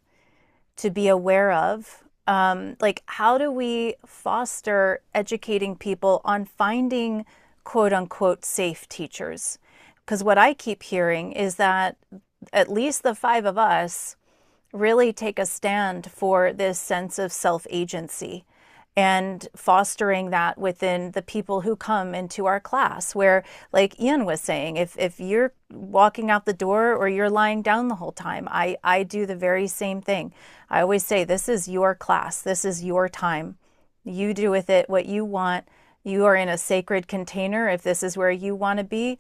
to be aware of? Like, how do we foster educating people on finding quote unquote safe teachers? Because what I keep hearing is that at least the five of us really take a stand for this sense of self agency and fostering that within the people who come into our class, where, like Ian was saying, if you're walking out the door or you're lying down the whole time, I do the very same thing. I always say, this is your class, this is your time, you do with it what you want. You are in a sacred container. If this is where you want to be,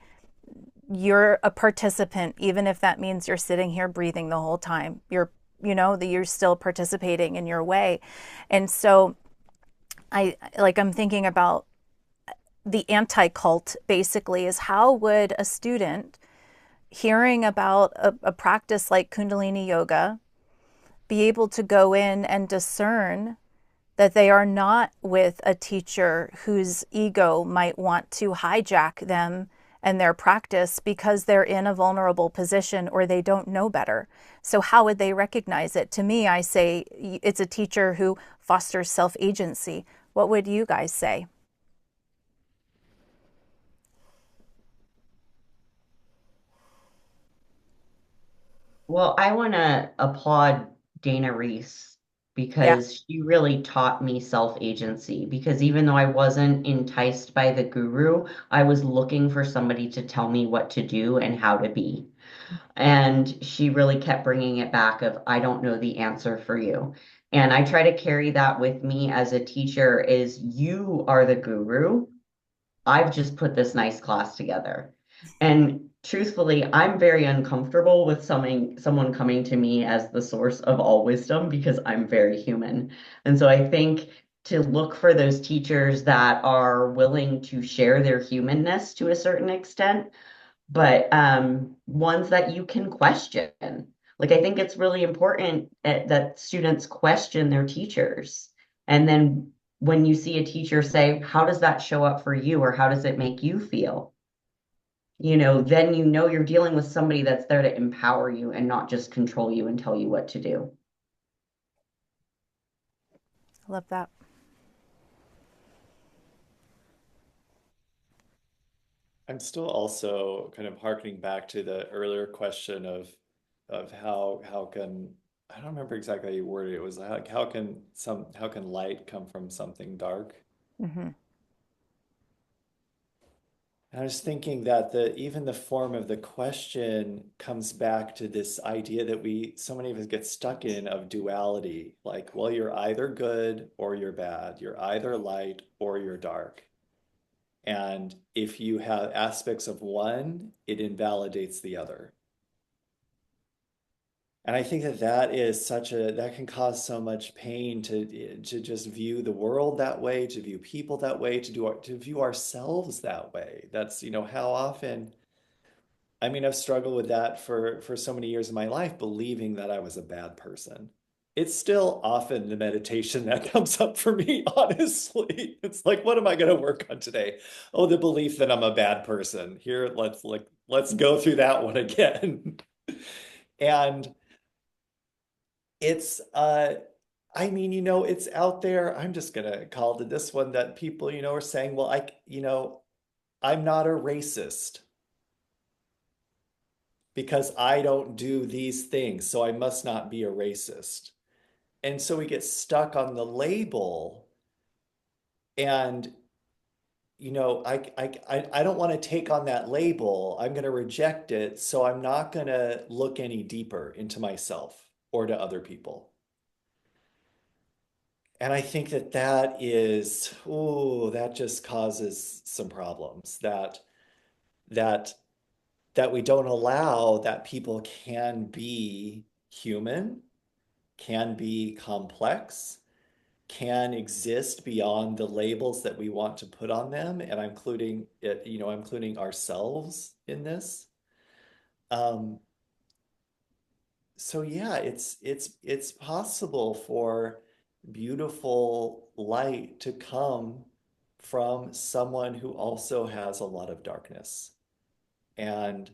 you're a participant, even if that means you're sitting here breathing the whole time. You're still participating in your way. And so I'm thinking about the anti-cult basically is, how would a student hearing about a practice like Kundalini yoga be able to go in and discern that they are not with a teacher whose ego might want to hijack them and their practice because they're in a vulnerable position or they don't know better. So how would they recognize it? To me, I say it's a teacher who fosters self-agency. What would you guys say? Well, I want to applaud Dana Reese Yeah. because she really taught me self-agency. Because even though I wasn't enticed by the guru, I was looking for somebody to tell me what to do and how to be. And she really kept bringing it back of, I don't know the answer for you. And I try to carry that with me as a teacher is, you are the guru. I've just put this nice class together. And truthfully, I'm very uncomfortable with someone coming to me as the source of all wisdom because I'm very human. And so I think to look for those teachers that are willing to share their humanness to a certain extent, but ones that you can question. Like, I think it's really important that students question their teachers. And then when you see a teacher say, how does that show up for you, or how does it make you feel? Then you're dealing with somebody that's there to empower you and not just control you and tell you what to do. I love that. I'm still also kind of harkening back to the earlier question of how can I don't remember exactly how you worded it. It was like how can light come from something dark? Mm-hmm. And I was thinking that the even the form of the question comes back to this idea that we so many of us get stuck in of duality. Like, well, you're either good or you're bad. You're either light or you're dark. And if you have aspects of one, it invalidates the other. And I think that that can cause so much pain to just view the world that way, to view people that way, to view ourselves that way. That's, how often, I mean, I've struggled with that for so many years of my life, believing that I was a bad person. It's still often the meditation that comes up for me, honestly. It's like, what am I going to work on today? Oh, the belief that I'm a bad person. Here, let's go through that one again. And it's I mean, it's out there. I'm just gonna call to this one that people, are saying, well, I'm not a racist because I don't do these things, so I must not be a racist. And so we get stuck on the label, and I don't want to take on that label. I'm going to reject it, so I'm not going to look any deeper into myself or to other people. And I think that is, oh, that just causes some problems that that we don't allow that people can be human, can be complex, can exist beyond the labels that we want to put on them. And I'm including it, I'm including ourselves in this. Um, so yeah, it's possible for beautiful light to come from someone who also has a lot of darkness. And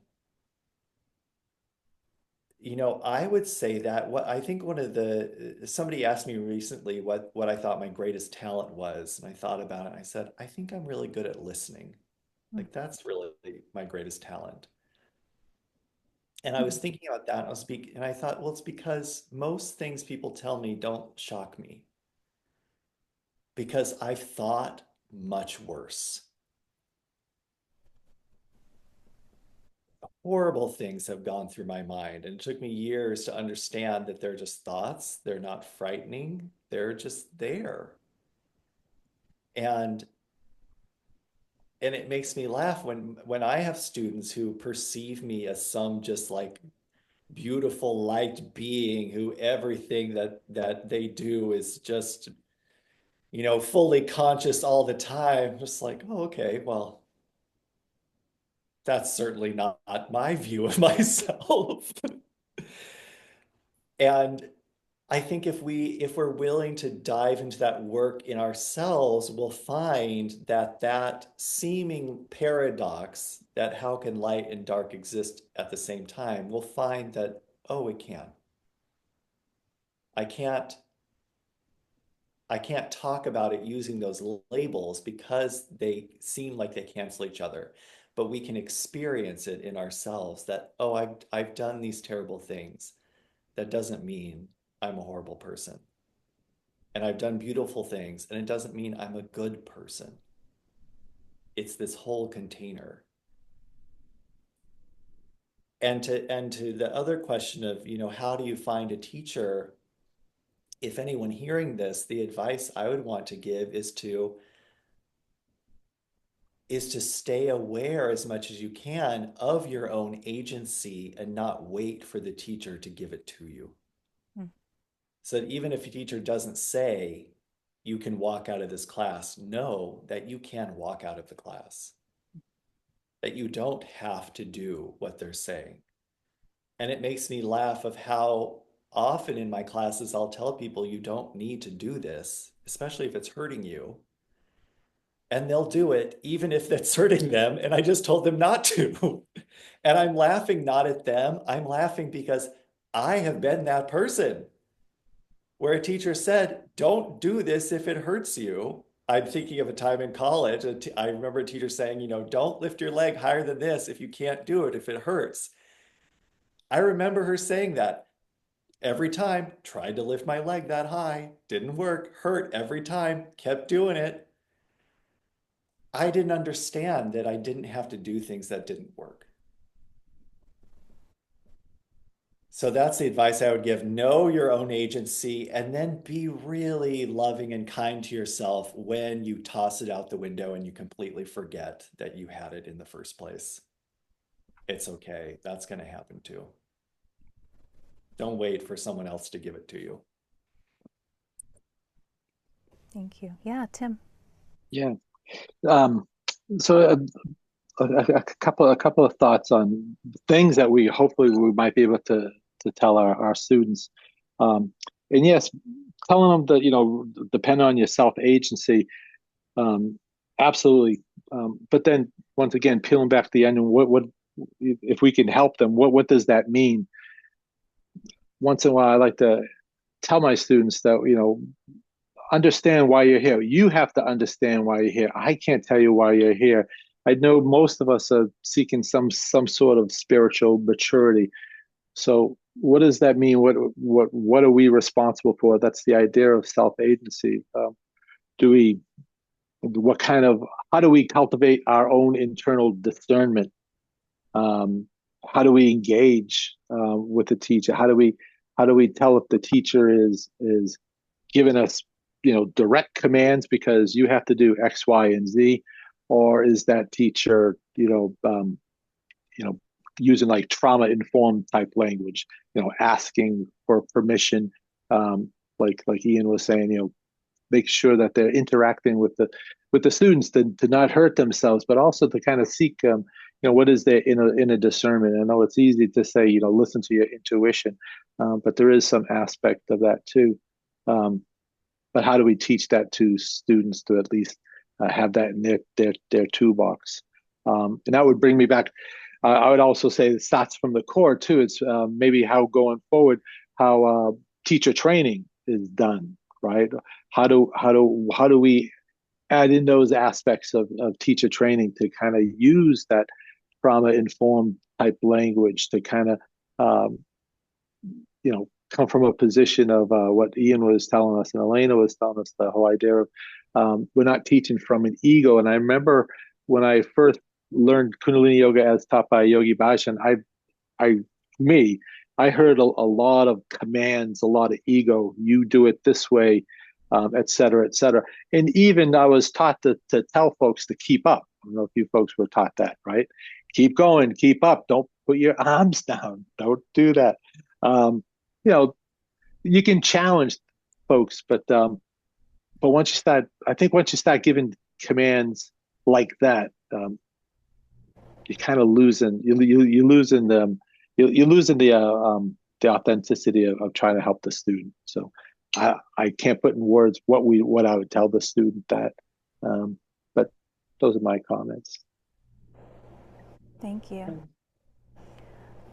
I would say that what I think one of the somebody asked me recently what I thought my greatest talent was, and I thought about it, and I said, I think I'm really good at listening. Like that's really my greatest talent. And I was thinking about that, and I thought, well, it's because most things people tell me don't shock me because I've thought much worse. Horrible things have gone through my mind, and it took me years to understand that they're just thoughts. They're not frightening. They're just there. And it makes me laugh when I have students who perceive me as some just like beautiful light being who everything that they do is just fully conscious all the time. Just like, oh, okay, well, that's certainly not my view of myself. And I think if we're willing to dive into that work in ourselves, we'll find that seeming paradox, that how can light and dark exist at the same time, we'll find that, oh, it can. I can't I can't talk about it using those labels because they seem like they cancel each other. But we can experience it in ourselves that, oh, I've done these terrible things. That doesn't mean I'm a horrible person. And I've done beautiful things, and it doesn't mean I'm a good person. It's this whole container. And to the other question of, how do you find a teacher? If anyone hearing this, the advice I would want to give is to is to stay aware as much as you can of your own agency and not wait for the teacher to give it to you. Mm. So that even if a teacher doesn't say, you can walk out of this class, know that you can walk out of the class, that you don't have to do what they're saying. And it makes me laugh of how often in my classes I'll tell people you don't need to do this, especially if it's hurting you. And they'll do it even if that's hurting them. And I just told them not to. And I'm laughing not at them. I'm laughing because I have been that person where a teacher said, don't do this if it hurts you. I'm thinking of a time in college. I remember a teacher saying, you know, don't lift your leg higher than this if you can't do it, if it hurts. I remember her saying that every time, tried to lift my leg that high, didn't work, hurt every time, kept doing it. I didn't understand that I didn't have to do things that didn't work. So that's the advice I would give. Know your own agency and then be really loving and kind to yourself when you toss it out the window and you completely forget that you had it in the first place. It's okay. That's going to happen too. Don't wait for someone else to give it to you. Thank you. Yeah, Tim. Yeah. So a couple of thoughts on things that we hopefully we might be able to tell our students. And yes, telling them that, you know, depend on your self-agency, absolutely. But then once again, peeling back the onion, what if we can help them, what does that mean? Once in a while, I like to tell my students that, you know, understand why you're here. You have to understand why you're here. I can't tell you why you're here. I know most of us are seeking some sort of spiritual maturity. So what does that mean? What are we responsible for? That's the idea of self-agency. How do we cultivate our own internal discernment? How do we engage with the teacher? How do we tell if the teacher is giving us, you know, direct commands because you have to do X, Y, and Z, or is that teacher, you know, using like trauma-informed type language, you know, asking for permission, like Ian was saying, you know, make sure that they're interacting with the students to not hurt themselves, but also to kind of seek, you know, what is their inner discernment. I know it's easy to say, you know, listen to your intuition, but there is some aspect of that too. But how do we teach that to students to at least have that in their toolbox? And that would bring me back. I would also say it starts from the core too. It's maybe how going forward, how teacher training is done, right? How do we add in those aspects of teacher training to kind of use that trauma-informed type language to kind of you know, come from a position of what Ian was telling us and Elena was telling us, the whole idea of we're not teaching from an ego. And I remember when I first learned Kundalini Yoga as taught by Yogi Bajan, I heard a lot of commands, a lot of ego. You do it this way, et cetera, et cetera. And even I was taught to tell folks to keep up. I don't know if you folks were taught that, right? Keep going, keep up. Don't put your arms down. Don't do that. You know, you can challenge folks, but once you start, I think once you start giving commands like that, you're kind of losing. You're losing the authenticity of trying to help the student. So I can't put in words what I would tell the student that, but those are my comments. Thank you.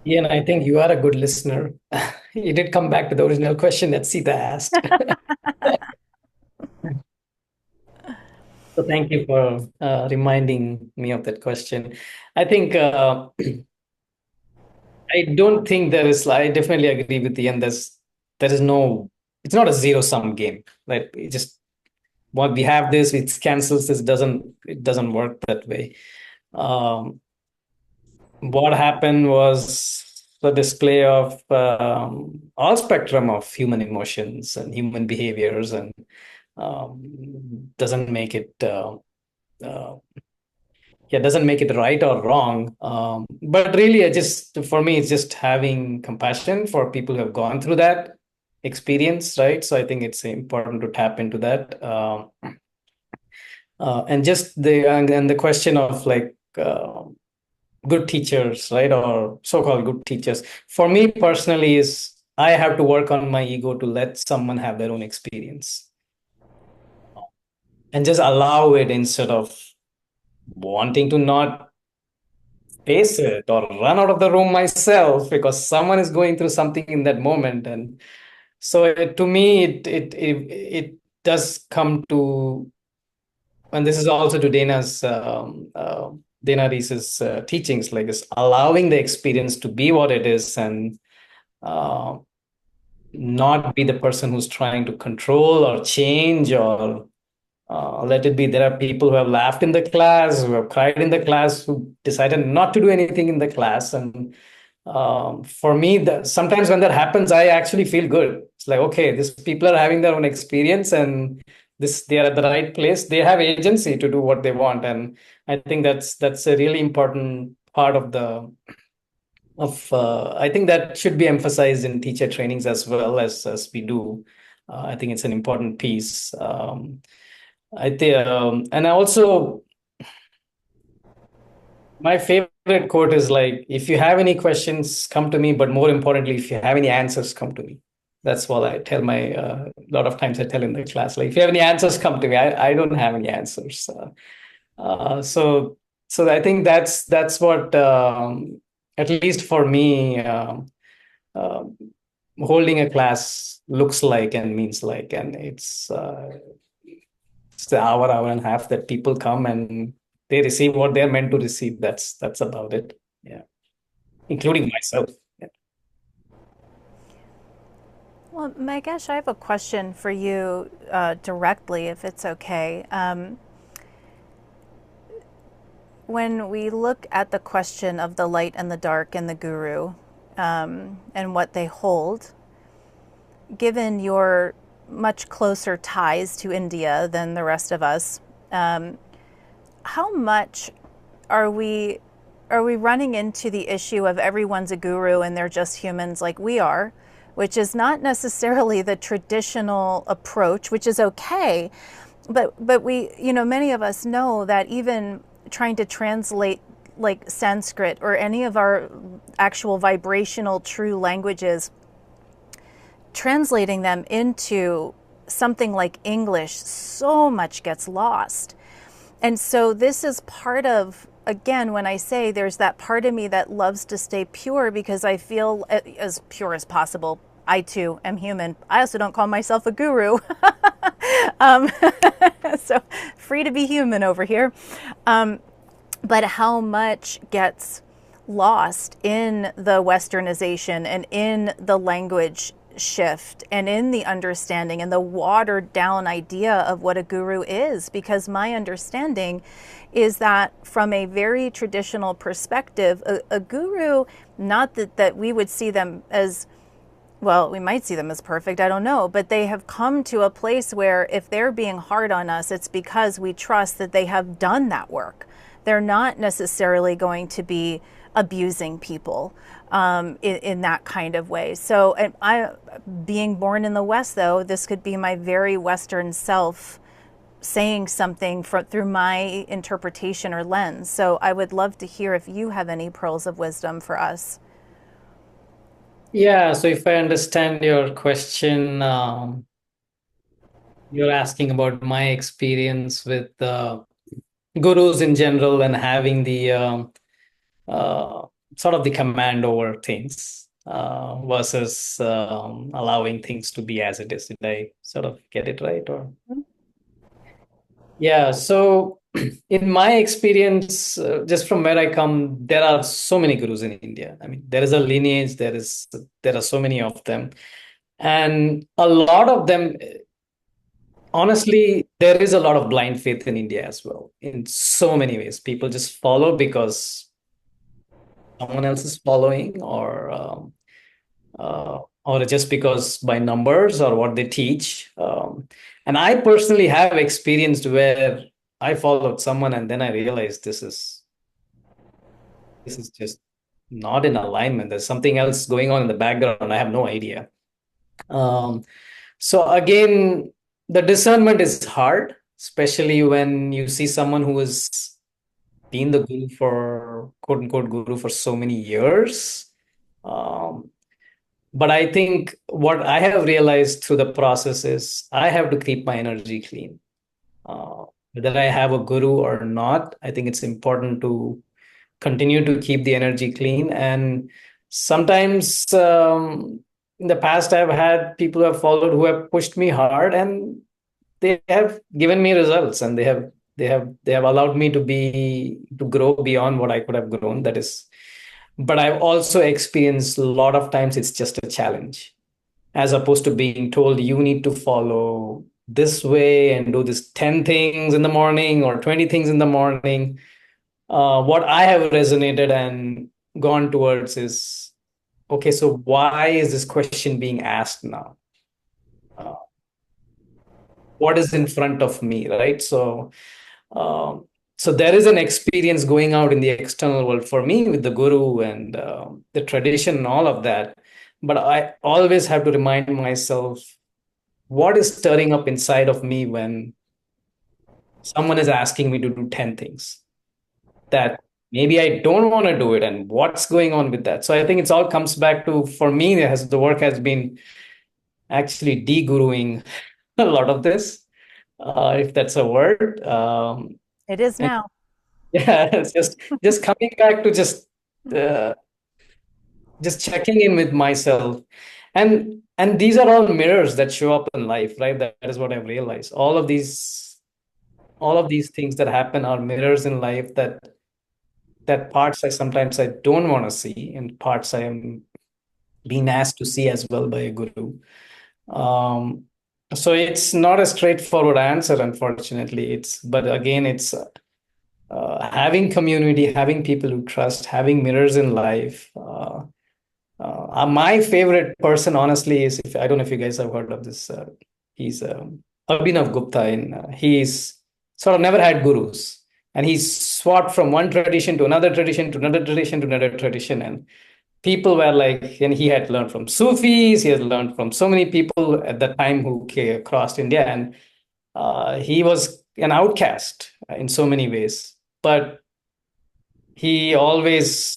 Yeah, and I think you are a good listener. You did come back to the original question that Sita asked. So thank you for reminding me of that question. I think I don't think I definitely agree with Ian. It's not a zero-sum game, right? It just what we have this, it cancels this, it doesn't work that way. What happened was the display of all spectrum of human emotions and human behaviors, and doesn't make it doesn't make it right or wrong. But really, for me, it's just having compassion for people who have gone through that experience, right? So I think it's important to tap into that. And just the question of like good teachers, right? Or so-called good teachers. For me personally, is I have to work on my ego to let someone have their own experience and just allow it instead of wanting to not face it or run out of the room myself because someone is going through something in that moment. And so to me, it does come to, and this is also to Dana Reese's teachings, like this allowing the experience to be what it is and uh, not be the person who's trying to control or change or let it be. There are people who have laughed in the class, who have cried in the class, who decided not to do anything in the class. And for me, sometimes when that happens, I actually feel good. It's like, okay, these people are having their own experience and they are at the right place. They have agency to do what they want. And I think that's a really important part I think that should be emphasized in teacher trainings as well as we do. I think it's an important piece. I think, and I also, my favorite quote is like, if you have any questions, come to me. But more importantly, if you have any answers, come to me. That's what I tell a lot of times I tell in the class, like, if you have any answers, come to me. I don't have any answers. So I think that's what, at least for me, um, holding a class looks like and means like, and it's the hour and a half that people come and they receive what they're meant to receive. That's about it. Yeah. Including myself. Yeah. Well, Megesh, I have a question for you directly, if it's okay. When we look at the question of the light and the dark and the guru and what they hold, given your much closer ties to India than the rest of us, how much are we running into the issue of everyone's a guru and they're just humans like we are, which is not necessarily the traditional approach, which is okay, but we, many of us know that even trying to translate like Sanskrit or any of our actual vibrational true languages, translating them into something like English, so much gets lost. And so this is part of, again, when I say there's that part of me that loves to stay pure because I feel as pure as possible. I too am human. I also don't call myself a guru. So free to be human over here. But how much gets lost in the westernization and in the language shift and in the understanding and the watered down idea of what a guru is, because my understanding is that from a very traditional perspective, a guru, not that we would see them as, well, we might see them as perfect, I don't know, but they have come to a place where if they're being hard on us, it's because we trust that they have done that work. They're not necessarily going to be abusing people in that kind of way. So being born in the West, though, this could be my very Western self saying something through my interpretation or lens. So I would love to hear if you have any pearls of wisdom for us. Yeah, so if I understand your question, you're asking about my experience with gurus in general and having the sort of the command over things versus allowing things to be as it is. Did I sort of get it right? Or yeah, so in my experience, just from where I come, there are so many gurus in India. I mean, there is a lineage, there are so many of them. And a lot of them, honestly, there is a lot of blind faith in India as well, in so many ways. People just follow because someone else is following, or just because by numbers or what they teach. And I personally have experienced where I followed someone and then I realized this is this is just not in alignment. There's something else going on in the background. I have no idea. So again, the discernment is hard, especially when you see someone who has been the guru for quote unquote guru for so many years. Um, but I think what I have realized through the process is I have to keep my energy clean. Whether I have a guru or not, I think it's important to continue to keep the energy clean. And sometimes in the past, I've had people who have followed who have pushed me hard, and they have given me results, and they have allowed me to grow beyond what I could have grown. That is, but I've also experienced a lot of times it's just a challenge, as opposed to being told you need to follow this way and do this 10 things in the morning or 20 things in the morning. What I have resonated and gone towards is, okay, so why is this question being asked now? What is in front of me, right? Um, so there is an experience going out in the external world for me with the guru and the tradition and all of that. But I always have to remind myself what is stirring up inside of me when someone is asking me to do 10 things that maybe I don't want to do it, and what's going on with that. So I think it's all comes back to, for me, as the work has been actually de-guruing a lot of this, if that's a word. It is And now. yeah, it's just coming back to uh, just checking in with myself. And these are all mirrors that show up in life, right? That is what I've realized. All of these things that happen are mirrors in life, that parts I sometimes I don't want to see, and parts I am being asked to see as well by a guru. Um, so it's not a straightforward answer, unfortunately. But again, it's having community, having people who trust, having mirrors in life. My favorite person, honestly, is, if I don't know if you guys have heard of this. He's Abhinav Gupta. He's sort of never had gurus, and he's swapped from one tradition to another tradition to another tradition to another tradition. And people were like, and he had learned from Sufis. He had learned from so many people at that time who came across India, and he was an outcast in so many ways. But he always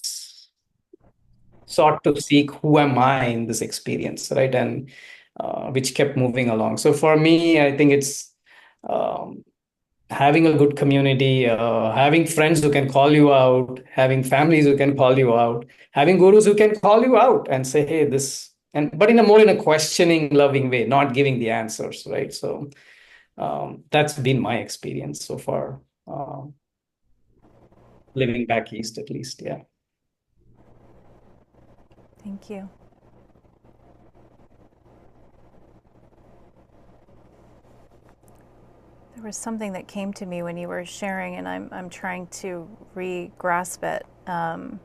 sought to seek who am I in this experience, right? And which kept moving along. So for me, I think it's um, having a good community, having friends who can call you out, having families who can call you out, having gurus who can call you out and say, hey, this, and but in a questioning, loving way, not giving the answers, right? So that's been my experience so far, living back east at least. Yeah. Thank you. There was something that came to me when you were sharing, and I'm trying to re-grasp it. And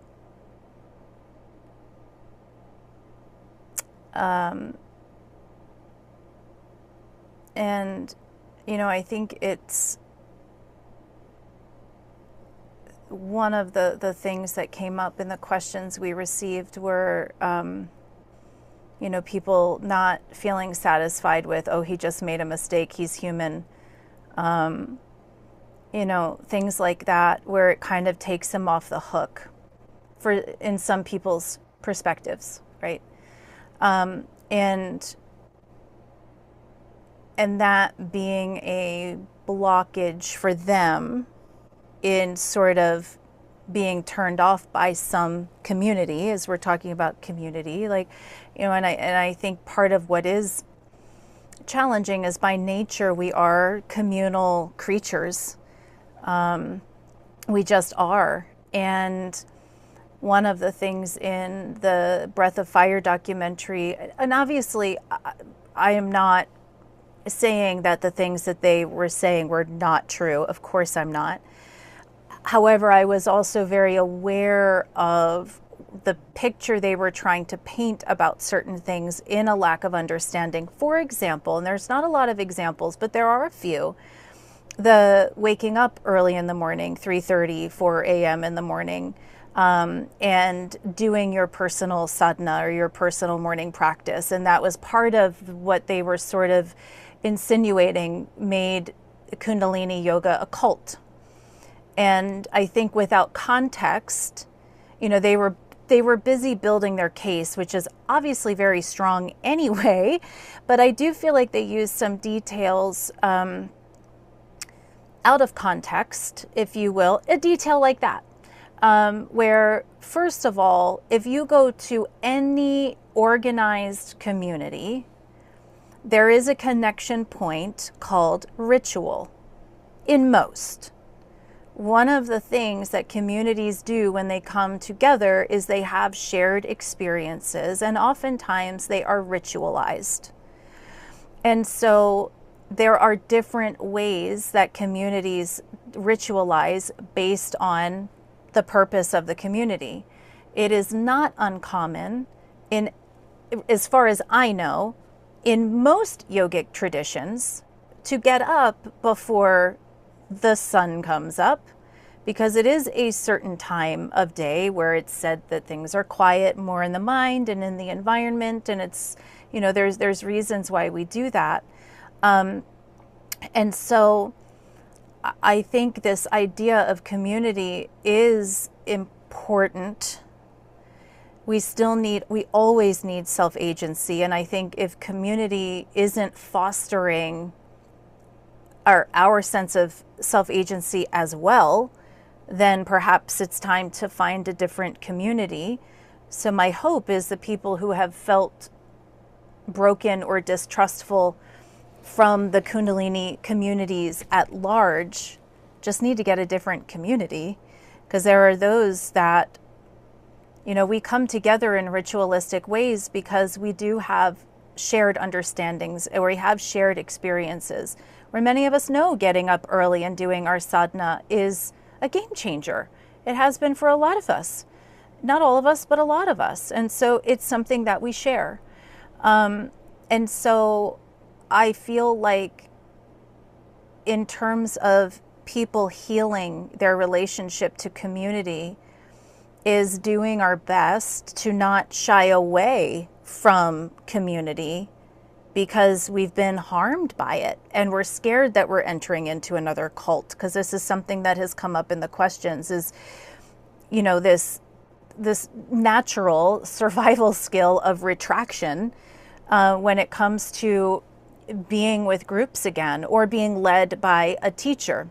I think it's one of the things that came up in the questions we received were, people not feeling satisfied with, oh, he just made a mistake, he's human. Things like that, where it kind of takes him off the hook in some people's perspectives, right? And that being a blockage for them in sort of being turned off by some community, as we're talking about community, and I think part of what is challenging is, by nature, we are communal creatures. We just are. And one of the things in the Breath of Fire documentary, and obviously I am not saying that the things that they were saying were not true. Of course I'm not. However, I was also very aware of the picture they were trying to paint about certain things in a lack of understanding. For example, and there's not a lot of examples, but there are a few, the waking up early in the morning, 3:30, 4 a.m. in the morning, and doing your personal sadhana or your personal morning practice. And that was part of what they were sort of insinuating made Kundalini yoga a cult. And I think without context, they were busy building their case, which is obviously very strong anyway. But I do feel like they used some details out of context, if you will, a detail like that. Where, first of all, if you go to any organized community, there is a connection point called ritual in most. One of the things that communities do when they come together is they have shared experiences, and oftentimes they are ritualized. And so there are different ways that communities ritualize based on the purpose of the community. It is not uncommon, as far as I know, in most yogic traditions, to get up before the sun comes up, because it is a certain time of day where it's said that things are quiet more in the mind and in the environment, and it's, there's reasons why we do that. And so I think this idea of community is important. We always need self-agency. And I think if community isn't fostering our sense of self-agency as well, then perhaps it's time to find a different community. So my hope is the people who have felt broken or distrustful from the Kundalini communities at large just need to get a different community, because there are those that, we come together in ritualistic ways because we do have shared understandings, or we have shared experiences, where many of us know getting up early and doing our sadhana is a game changer. It has been for a lot of us. Not all of us, but a lot of us. And so it's something that we share. And so I feel like in terms of people healing their relationship to community is doing our best to not shy away from community because we've been harmed by it and we're scared that we're entering into another cult, because this is something that has come up in the questions is, this natural survival skill of retraction when it comes to being with groups again or being led by a teacher.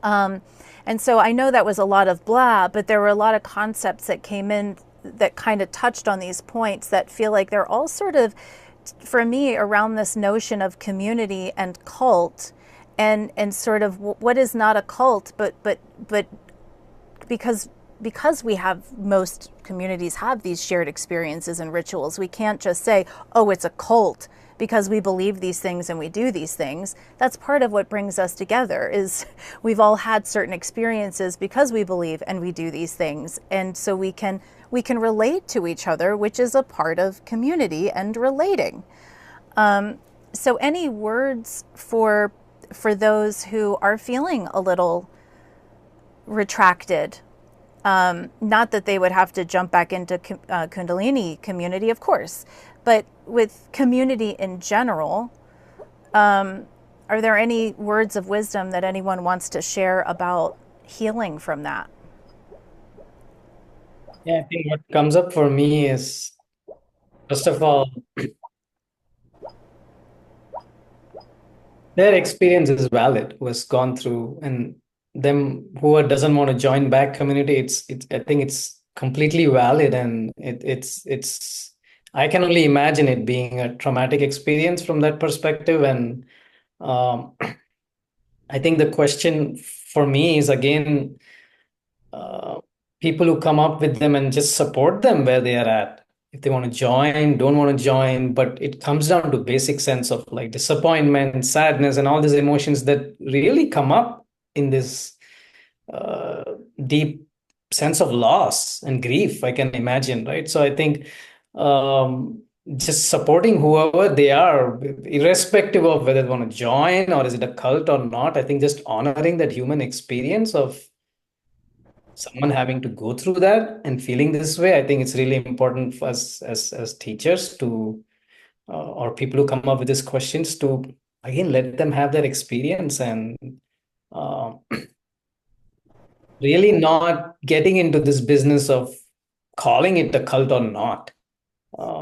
And so I know that was a lot of blah, but there were a lot of concepts that came in that kind of touched on these points that feel like they're all sort of, for me, around this notion of community and cult, and sort of what is not a cult, but because most communities have these shared experiences and rituals, we can't just say, oh, it's a cult because we believe these things and we do these things. That's part of what brings us together, is we've all had certain experiences because we believe and we do these things. And so we can relate to each other, which is a part of community and relating. So any words for those who are feeling a little retracted? Not that they would have to jump back into Kundalini community, of course, but with community in general, are there any words of wisdom that anyone wants to share about healing from that? Yeah, I think what comes up for me is, first of all, their experience is valid, who has gone through, and them who doesn't want to join back community, it's I think it's completely valid, and it's I can only imagine it being a traumatic experience from that perspective. And I think the question for me is, again, people who come up with them and just support them where they are at. If they want to join, don't want to join, but it comes down to basic sense of like disappointment, sadness, and all these emotions that really come up in this deep sense of loss and grief, I can imagine, right? So I think just supporting whoever they are, irrespective of whether they want to join or is it a cult or not, I think just honoring that human experience of someone having to go through that and feeling this way, I think it's really important for us as teachers to or people who come up with these questions to again let them have that experience and uh, really not getting into this business of calling it a cult or not.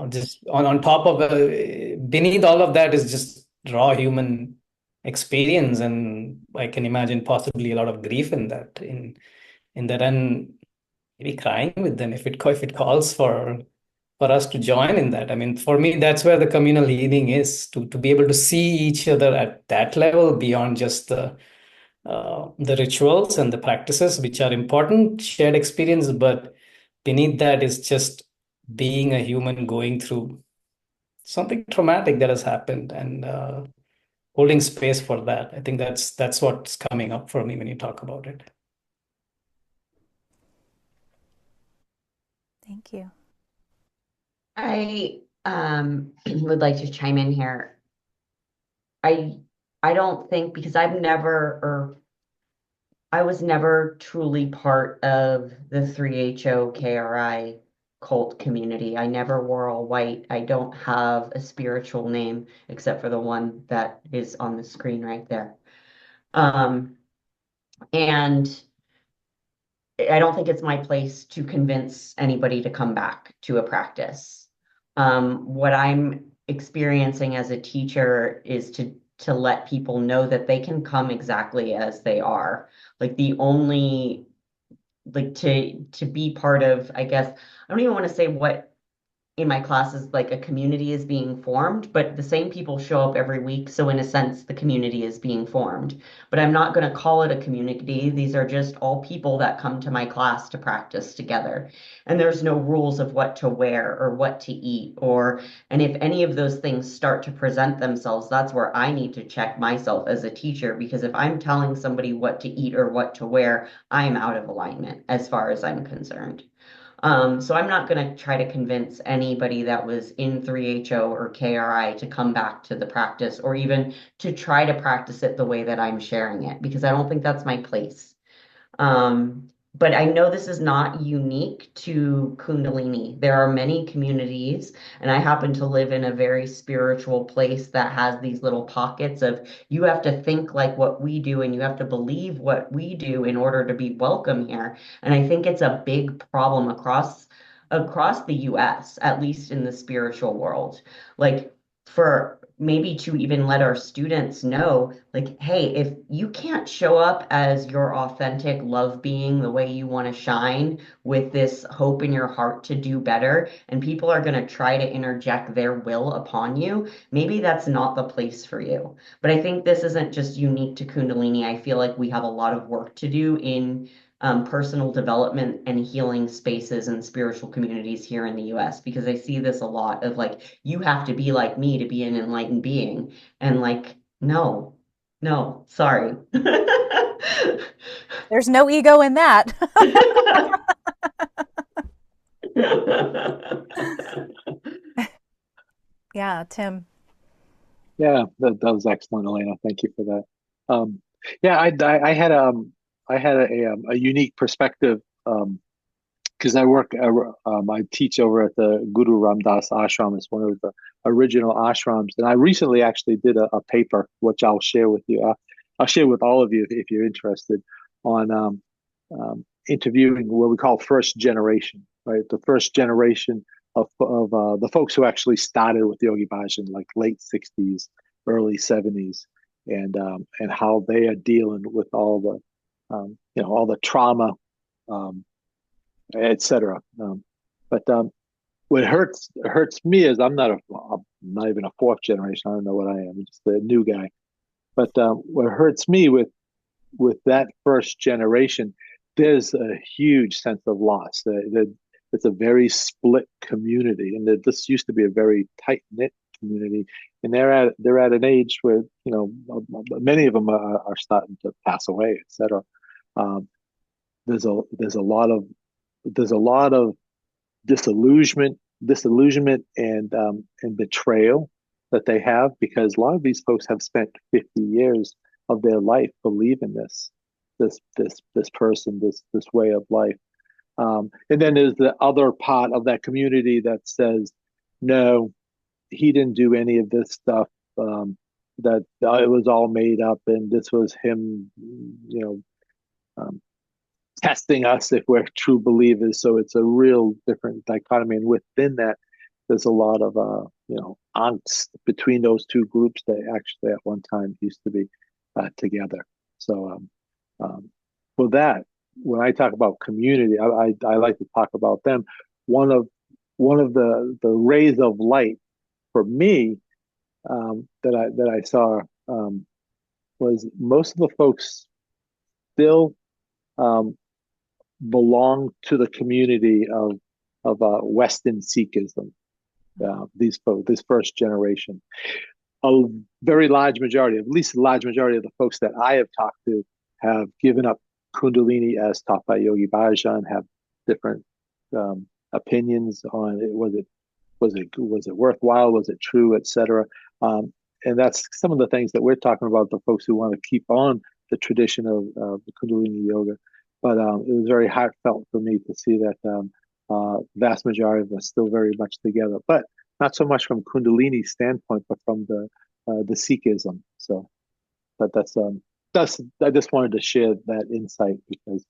Just on top of beneath all of that is just raw human experience, and I can imagine possibly a lot of grief in that, and maybe crying with them if it calls for us to join in that. I mean, for me, that's where the communal healing is to be able to see each other at that level beyond just the rituals and the practices, which are important shared experience, but beneath that is just being a human going through something traumatic that has happened and holding space for that. I think that's what's coming up for me when you talk about it. Thank you. I would like to chime in here. I don't think, because I was never truly part of the 3HO KRI cult community. I never wore all white. I don't have a spiritual name except for the one that is on the screen right there. And I don't think it's my place to convince anybody to come back to a practice. What I'm experiencing as a teacher is to let people know that they can come exactly as they are. Like the only like to be part of, I guess, I don't even want to say what in my classes like a community is being formed, but the same people show up every week. So in a sense, the community is being formed. But I'm not going to call it a community. These are just all people that come to my class to practice together. And there's no rules of what to wear or what to eat and if any of those things start to present themselves, that's where I need to check myself as a teacher, because if I'm telling somebody what to eat or what to wear, I'm out of alignment as far as I'm concerned. So I'm not going to try to convince anybody that was in 3HO or KRI to come back to the practice or even to try to practice it the way that I'm sharing it, because I don't think that's my place. But I know this is not unique to Kundalini. There are many communities, and I happen to live in a very spiritual place that has these little pockets of you have to think like what we do and you have to believe what we do in order to be welcome here. And I think it's a big problem across the US, at least in the spiritual world. Like for maybe to even let our students know, like, hey, if you can't show up as your authentic love being the way you want to shine with this hope in your heart to do better, and people are going to try to interject their will upon you, maybe that's not the place for you. But I think this isn't just unique to Kundalini. I feel like we have a lot of work to do in personal development and healing spaces and spiritual communities here in the US, because I see this a lot of like, you have to be like me to be an enlightened being. And like, no, sorry. There's no ego in that. Yeah, Tim. Yeah, that was excellent, Elena. Thank you for that. Yeah, I had a unique perspective because I teach over at the Guru Ram Dass Ashram. It's one of the original ashrams, and I recently actually did a paper which I'll share with you. I'll share with all of you if you're interested on interviewing what we call first generation, right? The first generation of the folks who actually started with Yogi Bhajan, like late '60s, early '70s, and how they are dealing with all all the trauma, etc. But what hurts me is I'm not even a fourth generation. I don't know what I am. I'm just a new guy. But what hurts me with that first generation, there's a huge sense of loss. It's a very split community, and this used to be a very tight knit community. And they're at an age where many of them are starting to pass away, etc. Um, there's a lot of disillusionment and betrayal that they have, because a lot of these folks have spent 50 years of their life believing this, this person, this way of life. And then there's the other part of that community that says, no, he didn't do any of this stuff. That it was all made up, and this was him, testing us if we're true believers. So it's a real different dichotomy, and within that, there's a lot of angst between those two groups that actually at one time used to be together. So for that, when I talk about community, I like to talk about them. One of the rays of light for me that I saw was most of the folks still belong to the community of Western Sikhism. These folks, this first generation, a very large majority, at least a large majority of the folks that I have talked to, have given up Kundalini as taught by Yogi Bajan, have different opinions on it. Was it worthwhile? Was it true, etc. And that's some of the things that we're talking about. The folks who want to keep on the tradition of the Kundalini yoga, but it was very heartfelt for me to see that vast majority of us still very much together, but not so much from Kundalini standpoint, but from the Sikhism. So, but that's I just wanted to share that insight because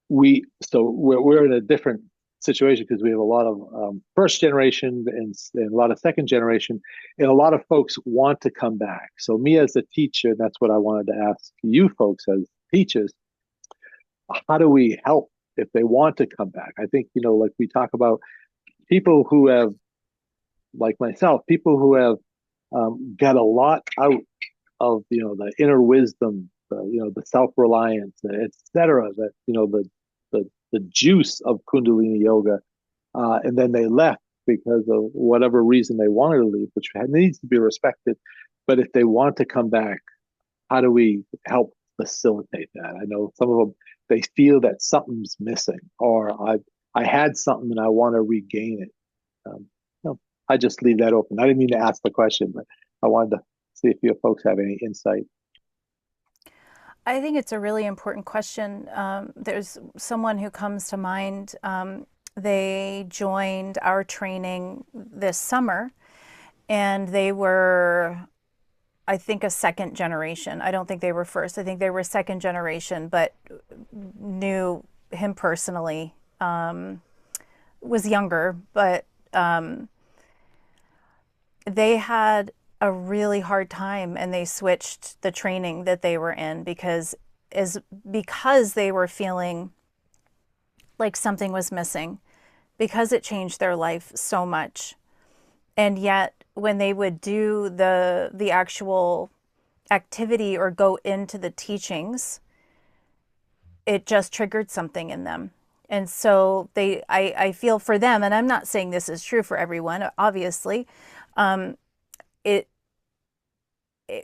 we're in a different situation because we have a lot of first generation and a lot of second generation, and a lot of folks want to come back. So me as a teacher, that's what I wanted to ask you folks as teachers: how do we help if they want to come back? I think like we talk about people who have, like myself, people who have got a lot out of the inner wisdom, the self-reliance, etc. That the juice of Kundalini yoga, and then they left because of whatever reason they wanted to leave, which needs to be respected. But if they want to come back, how do we help facilitate that? I know some of them, they feel that something's missing, or I had something and I want to regain it. I just leave that open. I didn't mean to ask the question, but I wanted to see if you folks have any insight. I think it's a really important question. There's someone who comes to mind. They joined our training this summer, and they were, I think, a second generation. I don't think they were first. I think they were second generation, but knew him personally. Was younger, but they had a really hard time, and they switched the training that they were in because they were feeling like something was missing, because it changed their life so much. And yet when they would do the actual activity or go into the teachings, it just triggered something in them. And so I feel for them, and I'm not saying this is true for everyone, obviously.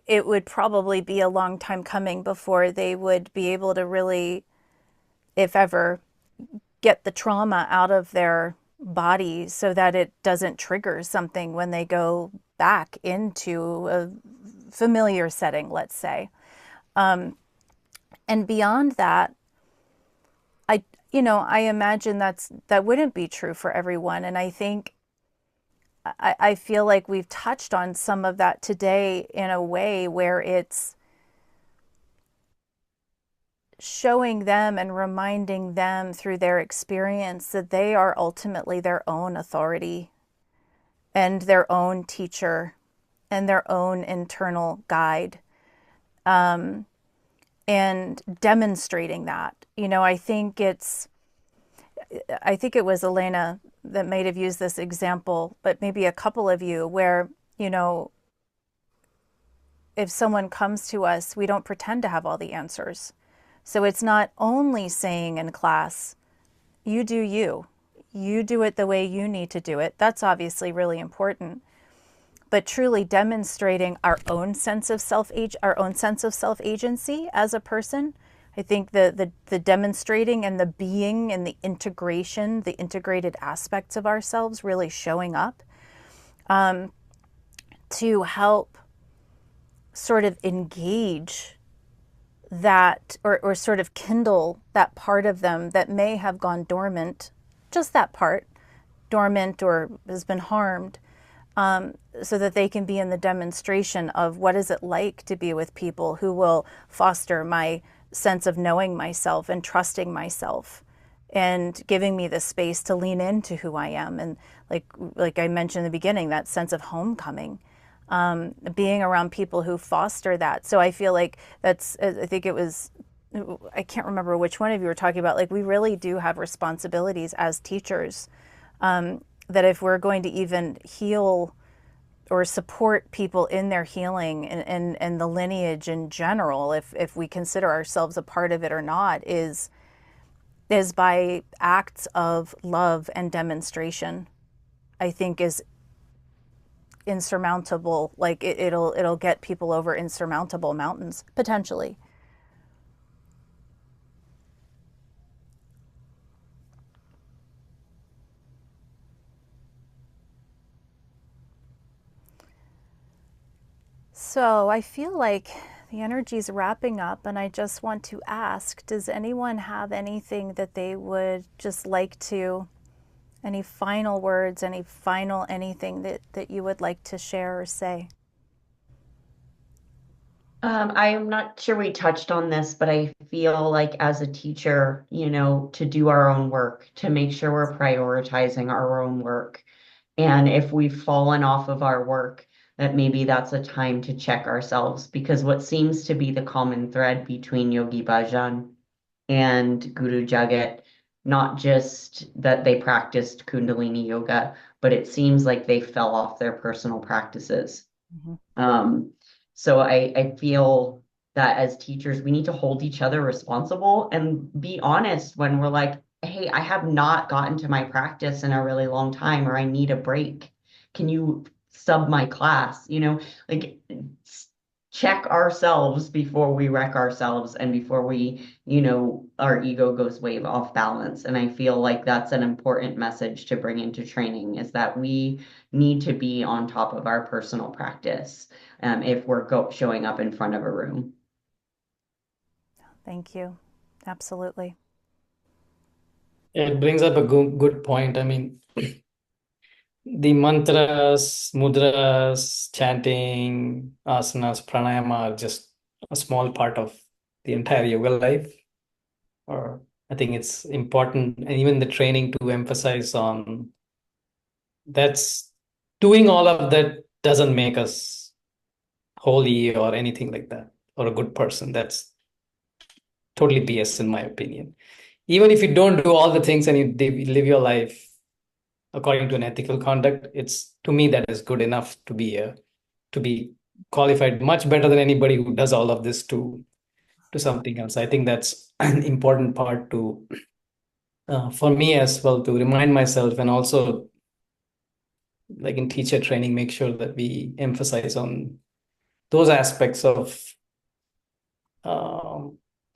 It would probably be a long time coming before they would be able to really, if ever, get the trauma out of their body so that it doesn't trigger something when they go back into a familiar setting, let's say. And beyond that, I imagine that wouldn't be true for everyone. And I think I feel like we've touched on some of that today in a way where it's showing them and reminding them through their experience that they are ultimately their own authority and their own teacher and their own internal guide, and demonstrating that. I think it was Elena that might have used this example, but maybe a couple of you, where, if someone comes to us, we don't pretend to have all the answers. So it's not only saying in class, you do you. You do it the way you need to do it. That's obviously really important. But truly demonstrating our own sense of self-agency as a person. I think the demonstrating and the being and the integration, the integrated aspects of ourselves really showing up to help sort of engage that, or sort of kindle that part of them that may have gone dormant, just that part, dormant or has been harmed, so that they can be in the demonstration of what is it like to be with people who will foster my sense of knowing myself and trusting myself and giving me the space to lean into who I am. And like I mentioned in the beginning, that sense of homecoming, being around people who foster that. So I feel like that's, I think it was, I can't remember which one of you were talking about, like we really do have responsibilities as teachers, that if we're going to even heal or support people in their healing and the lineage in general, if we consider ourselves a part of it or not, is by acts of love and demonstration, I think is insurmountable. Like it'll get people over insurmountable mountains, potentially. So I feel like the energy's wrapping up, and I just want to ask, does anyone have anything that they would just like to, any final words, any final anything that you would like to share or say? I'm not sure we touched on this, but I feel like as a teacher, to do our own work, to make sure we're prioritizing our own work. And if we've fallen off of our work, that maybe that's a time to check ourselves, because what seems to be the common thread between Yogi Bhajan and Guru Jagat, not just that they practiced Kundalini yoga, but it seems like they fell off their personal practices. Mm-hmm. So I feel that as teachers, we need to hold each other responsible and be honest when we're like, hey, I have not gotten to my practice in a really long time, or I need a break. Can you sub my class? Like check ourselves before we wreck ourselves and before our ego goes way off balance. And I feel like that's an important message to bring into training, is that we need to be on top of our personal practice, if we're showing up in front of a room. Thank you. Absolutely. It brings up a good point. I mean, the mantras, mudras, chanting, asanas, pranayama are just a small part of the entire yoga life. Or I think it's important, and even the training to emphasize on that's doing all of that doesn't make us holy or anything like that, or a good person. That's totally BS in my opinion. Even if you don't do all the things and you live your life according to an ethical conduct, it's, to me, that is good enough to be qualified much better than anybody who does all of this to something else. I think that's an important part to for me as well, to remind myself, and also like in teacher training, make sure that we emphasize on those aspects of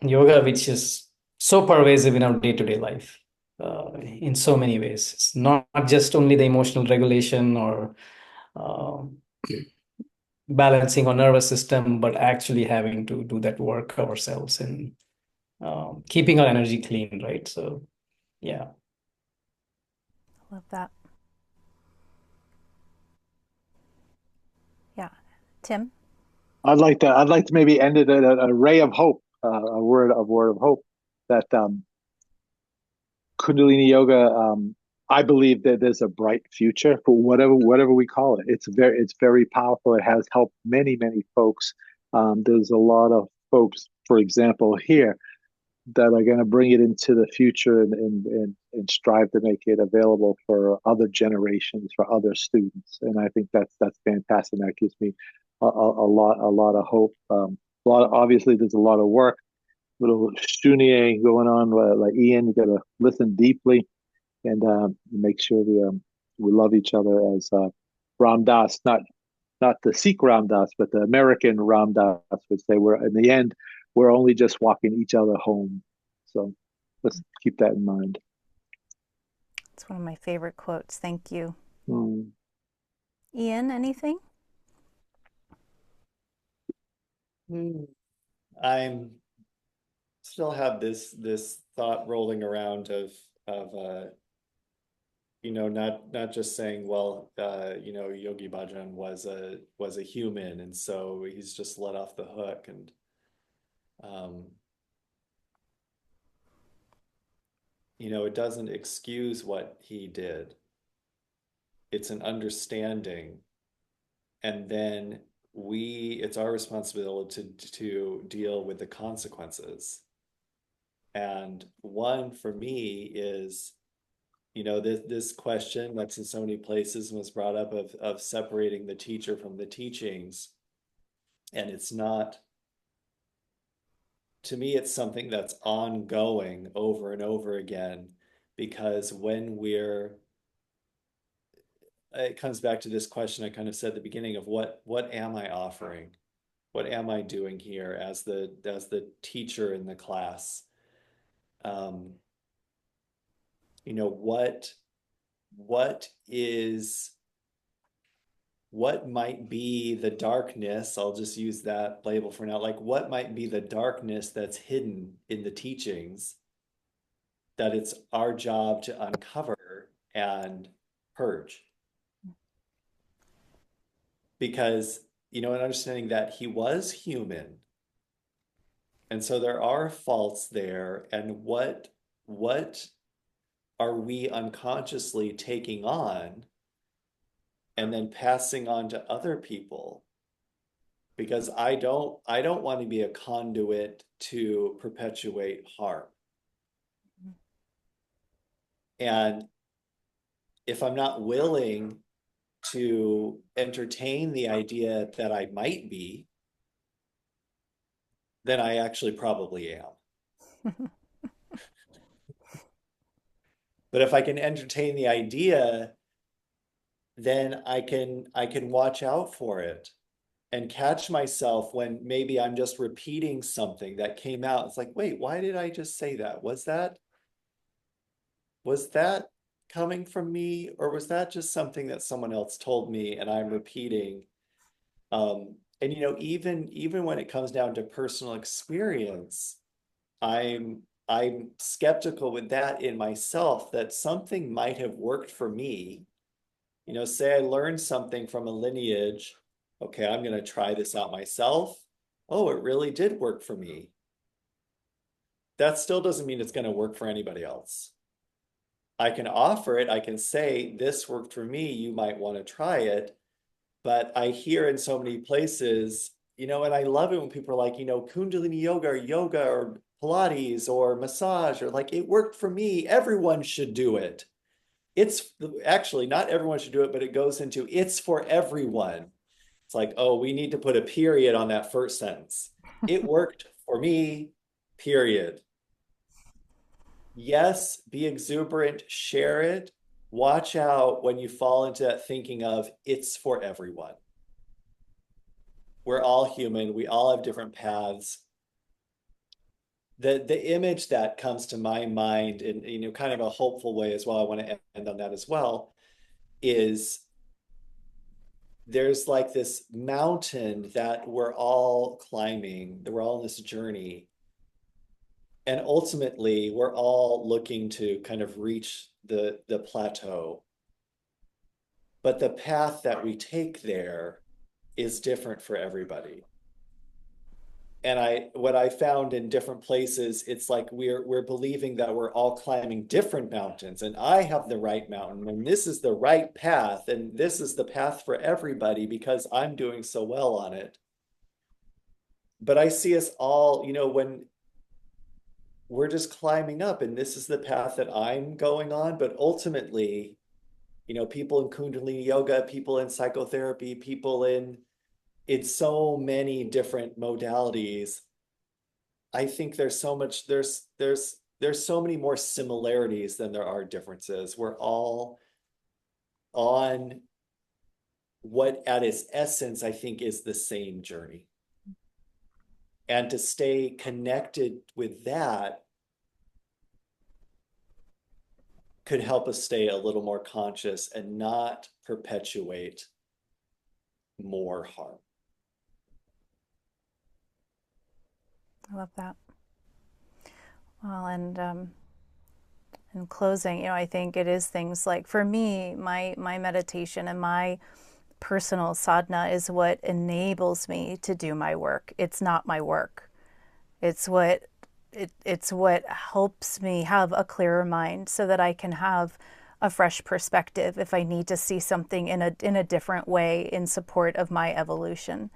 yoga, which is so pervasive in our day-to-day life, in so many ways. It's not just only the emotional regulation or uh, balancing our nervous system, but actually having to do that work ourselves and keeping our energy clean, right? So, yeah. Love that. Yeah. Tim? I'd like to maybe end it at a ray of hope, a word of hope, that Kundalini yoga. I believe that there's a bright future for whatever we call it. It's very powerful. It has helped many folks. There's a lot of folks, for example, here that are going to bring it into the future and strive to make it available for other generations, for other students. And I think that's fantastic. That gives me a lot of hope. Obviously, there's a lot of work, little shunying going on. Like Ian, you got to listen deeply and make sure we love each other as Ram Dass, not the Sikh Ram Dass, but the American Ram Dass would say. We're in the end, we're only just walking each other home. So let's keep that in mind. It's one of my favorite quotes. Thank you. Mm. Ian, anything? I'm still have this thought rolling around of not just saying, well, Yogi Bajan was a human, and so he's just let off the hook, and it doesn't excuse what he did. It's an understanding, and then it's our responsibility to deal with the consequences. And one for me is, this question that's in so many places was brought up of separating the teacher from the teachings. And it's not, to me, it's something that's ongoing over and over again, because it comes back to this question I kind of said at the beginning of what am I offering? What am I doing here as the teacher in the class? What might be the darkness? I'll just use that label for now. Like, what might be the darkness that's hidden in the teachings that it's our job to uncover and purge? Because, and understanding that he was human. And so there are faults there. And what are we unconsciously taking on and then passing on to other people? Because I don't want to be a conduit to perpetuate harm. And if I'm not willing to entertain the idea that I might be, then I actually probably am. But if I can entertain the idea, then I can watch out for it and catch myself when maybe I'm just repeating something that came out. It's like, wait, why did I just say that? Was that coming from me, or was that just something that someone else told me and I'm repeating? And even when it comes down to personal experience, I'm skeptical with that in myself, that something might have worked for me. Say I learned something from a lineage. Okay, I'm going to try this out myself. Oh, it really did work for me. That still doesn't mean it's going to work for anybody else. I can offer it. I can say, this worked for me. You might want to try it. But I hear in so many places, and I love it when people are like, Kundalini yoga or Pilates or massage, or like, it worked for me. Everyone should do it. It's actually not everyone should do it, but it goes into it's for everyone. It's like, oh, we need to put a period on that first sentence. It worked for me, period. Yes, be exuberant, share it. Watch out when you fall into that thinking of it's for everyone. We're all human. We all have different paths. The image that comes to my mind in kind of a hopeful way as well, I want to end on that as well, is there's like this mountain that we're all climbing, that we're all in this journey. And ultimately, we're all looking to kind of reach the plateau. But the path that we take there is different for everybody. And what I found in different places, it's like we're believing that we're all climbing different mountains, and I have the right mountain, and this is the right path, and this is the path for everybody because I'm doing so well on it. But I see us all, when we're just climbing up, and this is the path that I'm going on, but ultimately, people in Kundalini yoga, people in psychotherapy, people in so many different modalities. I think there's so many more similarities than there are differences. We're all on what at its essence, I think, is the same journey. And to stay connected with that could help us stay a little more conscious and not perpetuate more harm. I love that. Well, and in closing, I think it is things like, for me, my meditation and my personal sadhana is what enables me to do my work. It's not my work. It's it's what helps me have a clearer mind so that I can have a fresh perspective if I need to see something in a different way in support of my evolution.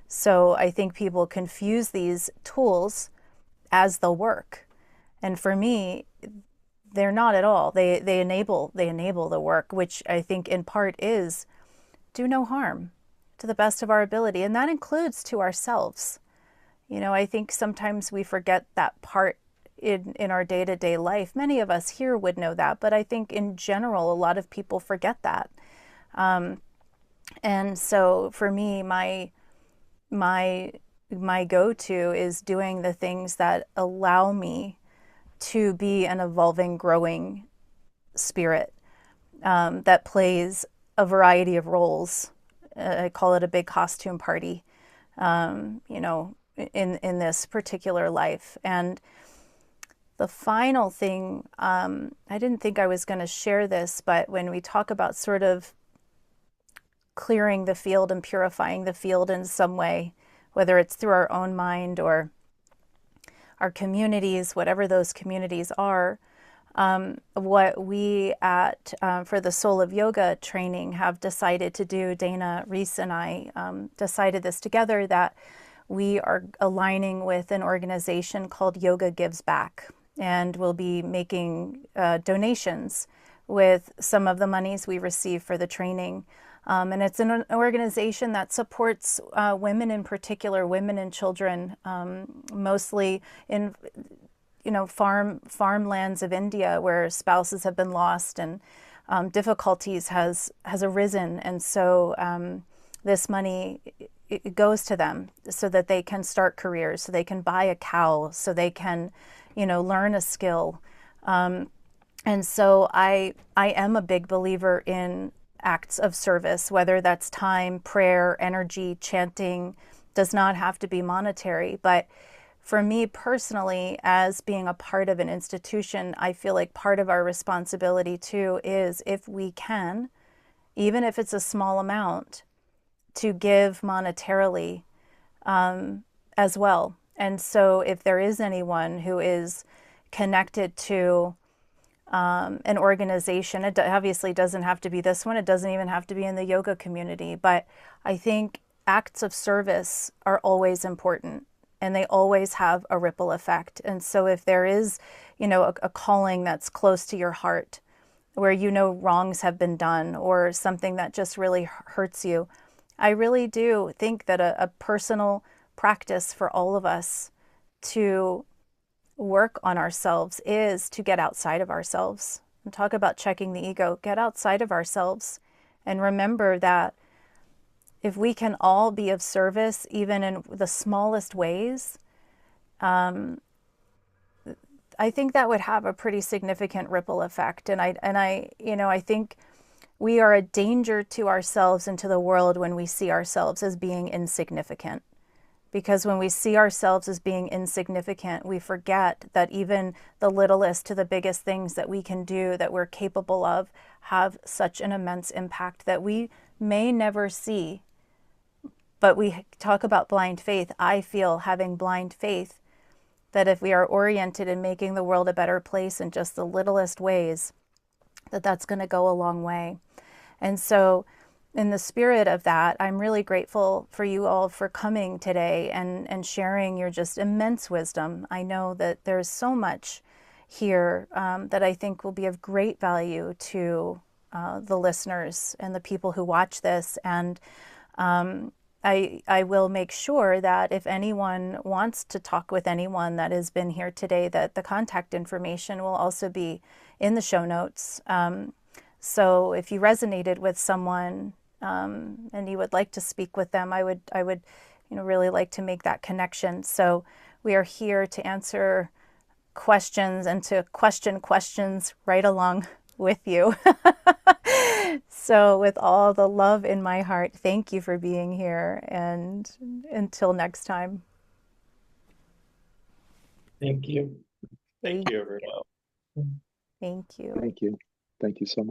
So I think people confuse these tools as the work. And for me, they're not at all. They enable the work, which I think in part is do no harm to the best of our ability. And that includes to ourselves. I think sometimes we forget that part in our day-to-day life. Many of us here would know that, but I think in general, a lot of people forget that. And so for me, my go-to is doing the things that allow me to be an evolving, growing spirit that plays a variety of roles. I call it a big costume party, in this particular life. And the final thing, I didn't think I was going to share this, but when we talk about sort of clearing the field and purifying the field in some way, whether it's through our own mind or our communities, whatever those communities are, what we for the Soul of Yoga training have decided to do, Dana, Reese, and I decided this together, that we are aligning with an organization called Yoga Gives Back, and we'll be making donations with some of the monies we receive for the training. And it's an organization that supports women, in particular, women and children, mostly in farmlands of India where spouses have been lost and difficulties has arisen. And so this money, it goes to them so that they can start careers, so they can buy a cow, so they can, learn a skill. And so I am a big believer in acts of service, whether that's time, prayer, energy, chanting. Does not have to be monetary. But for me personally, as being a part of an institution, I feel like part of our responsibility too is, if we can, even if it's a small amount, to give monetarily as well. And so if there is anyone who is connected to an organization, it obviously doesn't have to be this one. It doesn't even have to be in the yoga community. But I think acts of service are always important, and they always have a ripple effect. And so if there is, a calling that's close to your heart, where wrongs have been done or something that just really hurts you, I really do think that a personal practice for all of us to work on ourselves is to get outside of ourselves and talk about checking the ego. Get outside of ourselves and remember that if we can all be of service, even in the smallest ways, I think that would have a pretty significant ripple effect. And I think we are a danger to ourselves and to the world when we see ourselves as being insignificant. Because when we see ourselves as being insignificant, we forget that even the littlest to the biggest things that we can do, that we're capable of, have such an immense impact that we may never see. But we talk about blind faith. I feel, having blind faith, that if we are oriented in making the world a better place in just the littlest ways, that's going to go a long way. And so in the spirit of that, I'm really grateful for you all for coming today and sharing your just immense wisdom. I know that there's so much here that I think will be of great value to the listeners and the people who watch this. And I will make sure that if anyone wants to talk with anyone that has been here today, that the contact information will also be in the show notes. So if you resonated with someone and you would like to speak with them, I would really like to make that connection. So we are here to answer questions and to question questions right along with you. So with all the love in my heart, thank you for being here, and until next time. Thank you. Thank you, everyone. Thank you. Thank you. Thank you so much.